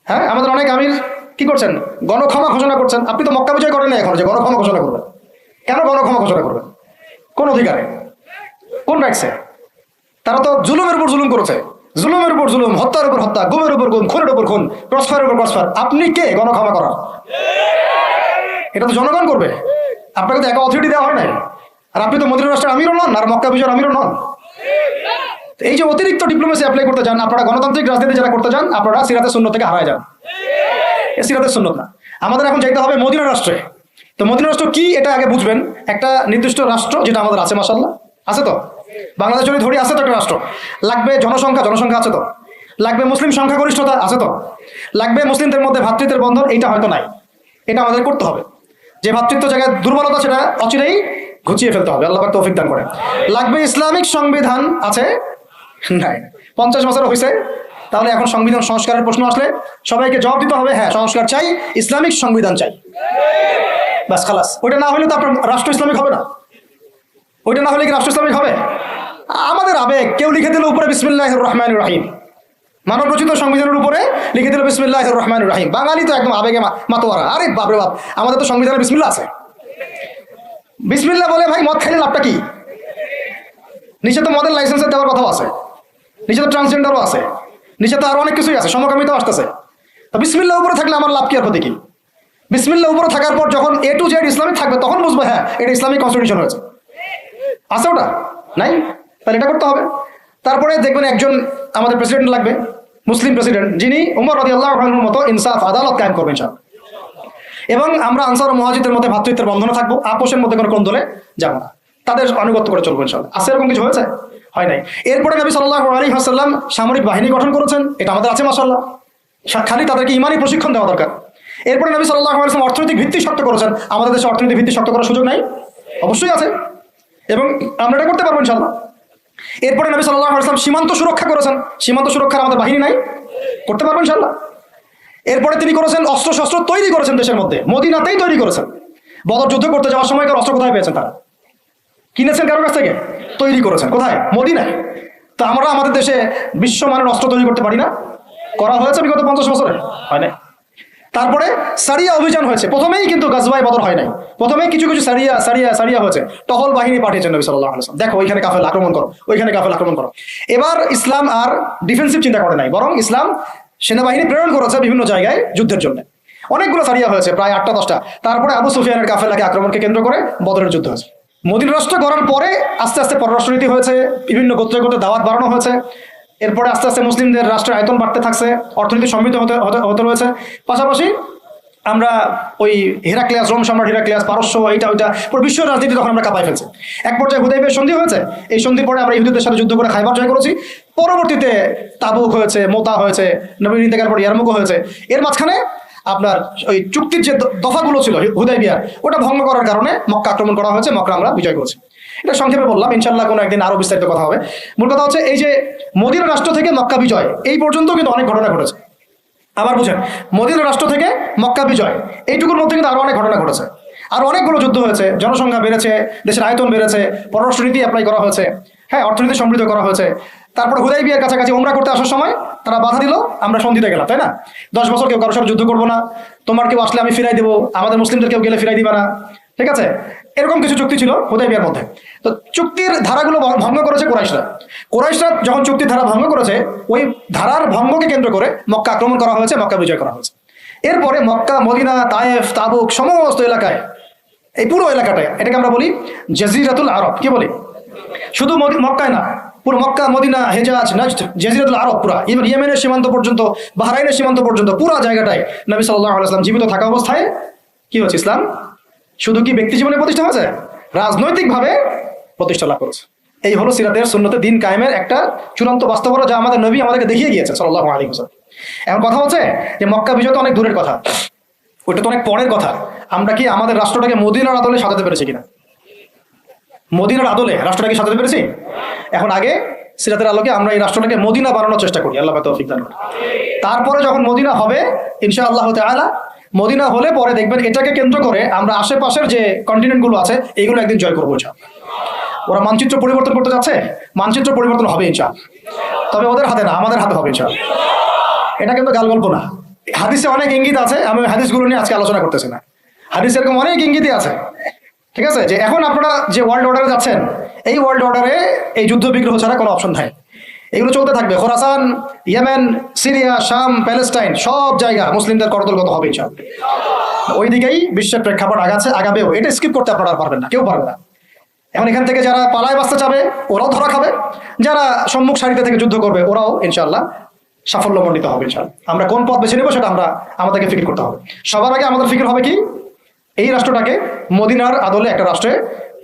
A: হ্যাঁ, আমাদের অনেক আমির কি করছেন? গণক্ষমা ঘোষণা করছেন। আপনি তো মক্কা বিজয় করেন না এখন যে গণক্ষমা ঘোষণা করবেন। কেন গণক্ষমা ঘোষণা করবেন? কোন অধিকারে, কোন রাইটসে? তারা তো জুলুমের উপর জুলুম করেছে, জুলুমের উপর জুলুম, হত্যার উপর হত্যা, গুমের উপর গুম, খুনের উপর খুন, ক্রসফায়ারের উপর ক্রসফায়ার। আপনি কে গণক্ষমা করার? এটা তো জনগণ করবে। আপনাকে তো একা অথরিটি দেওয়া হয় নাই। আর আপনি তো মদিনা রাষ্ট্রের আমিরও নন, আর মক্কা বিজয়ের আমিরও নন। এই যে অতিরিক্ত ডিপ্লোমেসি অ্যাপ্লাই করতে যান আপনারা, গণতান্ত্রিক রাজনীতি যারা করতে যান, আপনারা সিরাতে সুন্নত থেকে হারায় যান। সিরাতে সুন্নত না, আমাদের এখন যাইতে হবে মদিনা রাষ্ট্রে। তো মদিনা রাষ্ট্র কি এটা আগে বুঝবেন। একটা নির্দিষ্ট রাষ্ট্র যেটা আমাদের আছে, মাশাআল্লাহ আছে তো, বাংলাদেশ যদি ধরি আছে তো একটা রাষ্ট্র। লাগবে জনসংখ্যা আছে তো, লাগবে মুসলিম সংখ্যাগরিষ্ঠতা আছে তো, লাগবে মুসলিমদের মধ্যে ভ্রাতৃত্বের বন্ধন, এইটা হয়তো নাই। এটা আমাদের করতে হবে। যে ভ্রাতৃত্ব জায়গায় দুর্বলতা সেটা অচিরেই ঘুচিয়ে ফেলতে হবে, আল্লাহ পাক তৌফিক দান করে। লাগবে ইসলামিক সংবিধান আছে, নাই 50 বছর হয়েছে। তাহলে এখন সংবিধান সংস্কারের প্রশ্ন আসলে সবাইকে জবাব দিতে হবে, হ্যাঁ সংস্কার চাই, ইসলামিক সংবিধান চাই, বাস খালাস। ওইটা না হলে তো আপনার রাষ্ট্র ইসলামিক হবে না। ওইটা না হলে কি রাষ্ট্র ইসলামিক হবে? আমাদের আবেগ, কেউ লিখে দিল উপরে বিসমিল্লাহির রহমানির রহিম, মানব রচিত সংবিধানের উপরে লিখে দিল বিসমিল্লাহির রহমানির রহিম। বাঙালি তো একদম আবেগে মাতোয়ারা। আরে বাপরে বাপ, আমাদের তো সংবিধানে বিসমিল্লাহ আছে। বিসমিল্লাহ বলে ভাই মদ খাইলে লাভটা কি? নিচে তো মদের লাইসেন্সের দেওয়ার কথাও আছে, নিচে তো ট্রান্সজেন্ডারও আছে, নিচে তো আরো অনেক কিছুই আছে, সমকামিতাও আসতেছে। তো বিসমিল্লাহ উপরে থাকলে আমার লাভ কি আর ক্ষতি কি? বিসমিল্লাহ উপরে থাকার পর যখন A to Z ইসলামিক থাকবে তখন বুঝবো হ্যাঁ এটা ইসলামিক কনস্টিটিউশন হয়েছে। আছে ওটা নাই? তাহলে এটা করতে হবে। তারপরে দেখবেন একজন আমাদের প্রেসিডেন্ট লাগবে, মুসলিম প্রেসিডেন্ট, যিনি উমর রাদিয়াল্লাহু আনহুর মতো ইনসাফ আদালত কায়েম করবেন ইনশাআল্লাহ। এবং আমরা আনসার ও মুহাজিরদের মধ্যে ভ্রাতৃত্বের বন্ধনে থাকবো, আপোষের মধ্যে কোনো কোন্দলে যাবো না, তাদের আনুগত্য করে চলবো ইনশাআল্লাহ। আছে এরকম কিছু হয়েছে? হয় নাই। এরপরে নবী সাল্লাল্লাহু আলাইহি ওয়াসাল্লাম সামরিক বাহিনী গঠন করেছেন, এটা আমাদের আছে মাশাআল্লাহ। খালি তাদেরকে ইমানি প্রশিক্ষণ দেওয়া দরকার। এরপরে নবী সাল্লাল্লাহু আলাইহি ওয়াসাল্লাম অর্থনৈতিক ভিত্তি শক্ত করেছেন, আমাদের দেশে অর্থনৈতিক ভিত্তি শক্ত করার সুযোগ নাই? অবশ্যই আছে, এবং আমরা এটা করতে পারবো ইনশাআল্লাহ। এরপরে নবী সাল্লাল্লাহু আলাইহি ওয়াসাল্লাম সীমান্ত সুরক্ষা করেছেন, সীমান্ত সুরক্ষার আমাদের বাহিনী নাই? করতে পারবো ইনশাআল্লাহ। এরপরে তিনি করেছেন অস্ত্র শস্ত্র তৈরি করেছেন দেশের মধ্যে, মদিনাতেই তৈরি করেছেন। বদর যুদ্ধ করতে যাওয়ার সময় অস্ত্র কোথায় পেয়েছেন? তারা কিনেছেন কারোর কাছ থেকে? তৈরি করেছেন কোথায়? মদিনায়। তো আমরা আমাদের দেশে বিশ্বমানের অস্ত্র তৈরি করতে পারি না? করা হয়েছে বিগত 50 বছরে? হয় না। তারপরে সারিয়া অভিযান হয়েছে, প্রথমেই কিন্তু গাজওয়ায়ে বদর হয় নাই, প্রথমেই কিছু কিছু সারিয়া হয়েছে, টহল বাহিনী পাঠিয়েছেন নবী সাল্লাল্লাহু আলাইহি ওয়াসাল্লাম, দেখো ওইখানে কাফেলা আক্রমণ করো, ওইখানে কাফেলা আক্রমণ করো। এবার ইসলাম আর ডিফেন্সিভ চিন্তা করে নাই, বরং ইসলাম সেনাবাহিনী প্রেরণ করেছে বিভিন্ন জায়গায় যুদ্ধের জন্য। অনেকগুলো সারিয়া হয়েছে, প্রায় 8টা 10টা। তারপরে আবু সুফিয়ানের কাফেলাকে আক্রমণকে কেন্দ্র করে বদরের যুদ্ধ হয়েছে। মদিনা রাষ্ট্র গড়ার পরে আস্তে আস্তে পররাষ্ট্রনীতি হয়েছে, বিভিন্ন গোত্রে গোত্রে দাওয়াত বাড়ানো হয়েছে। এরপরে আস্তে আস্তে মুসলিমদের রাষ্ট্রের আয়তন বাড়তে থাকছে, অর্থনীতি সমৃদ্ধ হতে রয়েছে। পাশাপাশি আমরা ওই হেরাক্লিয়াস, রোম সম্রাট হেরাক্লিয়াস, পারস্য, এইটা ওইটা পুরো বিশ্ব রাজনীতি তখন আমরা কাঁপাই ফেলছি। এক পর্যায়ে হুদাইবিয়ার সন্ধি হয়েছে, এই সন্ধির পরে আমরা ইহুদিদের সাথে যুদ্ধ করে খাইবার জয় করেছি। পরবর্তীতে তাবুক হয়েছে, মোতা হয়েছে, নবীর ইন্তেকাল পরে ইয়ারমুক হয়েছে। এর মাঝখানে আপনার ওই চুক্তির যে দফাগুলো ছিল হুদাইবিয়ার, ওটা ভঙ্গ করার কারণে মক্কা আক্রমণ করা হয়েছে, মক্কা আমরা বিজয় করেছি। এটা সংক্ষেপে বললাম, ইনশাল্লাহ কোনো একদিন আরো বিস্তারিত কথা হবে। মূল কথা হচ্ছে এই যে মদিনা রাষ্ট্র থেকে মক্কা বিজয়, এই পর্যন্ত কিন্তু অনেক ঘটনা ঘটেছে। আবার বুঝেন, মদিনা রাষ্ট্র থেকে মক্কা বিজয়, এইটুকুর মধ্যে কিন্তু আরো অনেক ঘটনা ঘটেছে। আর অনেকগুলো যুদ্ধ হয়েছে, জনসংখ্যা বেড়েছে, দেশের আয়তন বেড়েছে, পররাষ্ট্রনীতি অ্যাপ্লাই করা হয়েছে, হ্যাঁ অর্থনীতি সমৃদ্ধ করা হয়েছে। তারপরে হুদাইবিয়ার কাছাকাছি উমরা করতে আসার সময় তারা বাধা দিল, আমরা সন্ধিতে গেলাম, তাই না? 10 বছর কেউ কারোর সাথে যুদ্ধ করবো না, তোমার কেউ আসলে আমি ফিরাই দেবো, আমাদের মুসলিমদের কেউ গেলে ফিরাই দিবা না, ঠিক আছে? এরকম কিছু চুক্তি ছিল হুদাইবিয়ার মধ্যে। তো চুক্তির ধারাগুলো ভঙ্গ করেছে কোরাইশরা যখন চুক্তির ধারা ভঙ্গ করেছে, ওই ধারার ভঙ্গকে কেন্দ্র করে মক্কা আক্রমণ করা হয়েছে, মক্কা বিজয় করা হয়েছে। এরপরে মক্কা, মদিনা, তায়েফ, তাবুক সমস্ত এলাকায়, এই পুরো এলাকাটায়, এটাকে আমরা বলি জাজিরাতুল আরব। কি বলি? শুধু মক্কায় না, পুরো মক্কা, মদিনা, হেজাজ, নজদ, জাজিরাতুল আরব, পুরা ইয়েমেনের সীমান্ত পর্যন্ত, বাহরাইনের সীমান্ত পর্যন্ত পুরো জায়গাটায় নবী সাল্লাল্লাহু আলাইহি ওয়াসাল্লাম জীবিত থাকা অবস্থায় কি হচ্ছে? ইসলাম শুধু কি ব্যক্তি জীবনে প্রতিষ্ঠা হয়েছে, রাজনৈতিকভাবে প্রতিষ্ঠা লাভ করেছে। এই হলো সিরাতের সুন্নতে দিন কায়েমের একটা চূড়ান্ত বাস্তবতা, যা আমাদের নবী আমাদেরকে দেখিয়ে গিয়েছে সাল্লাল্লাহু আলাইহি ওয়াসাল্লাম। এখন কথা হচ্ছে যে মক্কা বিজয় তো অনেক দূরের কথা, ওইটা তো অনেক পরের কথা। আমরা কি আমাদের রাষ্ট্রটাকে মদিনার আদলে সাজাতে পেরেছি কিনা? মদিনার আদলে রাষ্ট্রটাকে সাজাতে পেরেছি? এখন আগে সিরাতের আলোকে আমরা এই রাষ্ট্রটাকে মদিনা বানানোর চেষ্টা করি, আল্লাহ পাক তৌফিক দান করুন। তারপরে যখন মদিনা হবে ইনশাআল্লাহ তাআলা, মদিনা হলে পরে দেখবেন এটাকে কেন্দ্র করে আমরা আশেপাশের যে কন্টিনেন্টগুলো আছে এইগুলো একদিন জয় করবো ইনশাআল্লাহ। ওরা মানচিত্র পরিবর্তন করতে যাচ্ছে, মানচিত্র পরিবর্তন হবে ইনশাআল্লাহ, তবে ওদের হাতে না, আমাদের হাতে হবে ইনশাআল্লাহ। এটা কিন্তু গাল গল্প না, হাদিসে অনেক ইঙ্গিত আছে, আমি হাদিসগুলো নিয়ে আজকে আলোচনা করতেছি না। হাদিসে এরকম অনেক ইঙ্গিতই আছে, ঠিক আছে, যে এখন আপনারা যে ওয়ার্ল্ড অর্ডারে যাচ্ছেন, এই ওয়ার্ল্ড অর্ডারে এই যুদ্ধ বিগ্রহ ছাড়া কোনো অপশন নাই। এগুলো চলতে থাকবে। খোরাসান, ইয়েমেন, সিরিয়া, শাম, প্যালেস্টাইন, সব জায়গা মুসলিমদের করতলগত হবে ইনশাআল্লাহ। ওই দিকেই বিশ্বের প্রেক্ষাপট আগাবেও, এটা স্কিপ করতে আপনারা পারবেন না, কেউ পারবে না। এখন এখান থেকে যারা পালায় বাঁচতে চাবে ওরাও ধরা খাবে, যারা সম্মুখ সারিতে থেকে যুদ্ধ করবে ওরাও ইনশাআল্লাহ সাফল্যমণ্ডিত হবে ইনশাআল্লাহ। আমরা কোন পথ বেছে নেব সেটা আমাদেরকে ফিকির করতে হবে। সবার আগে আমাদের ফিকির হবে কি, এই রাষ্ট্রটাকে মদিনার আদলে একটা রাষ্ট্রে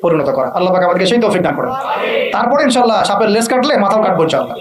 A: পরিণত করা। আল্লাহ পাক আমাদেরকে সেই তৌফিক দান করেন। তারপরে ইনশাআল্লাহ সাপের লেজ কাটলে মাথাও কাটবো ইনশাআল্লাহ।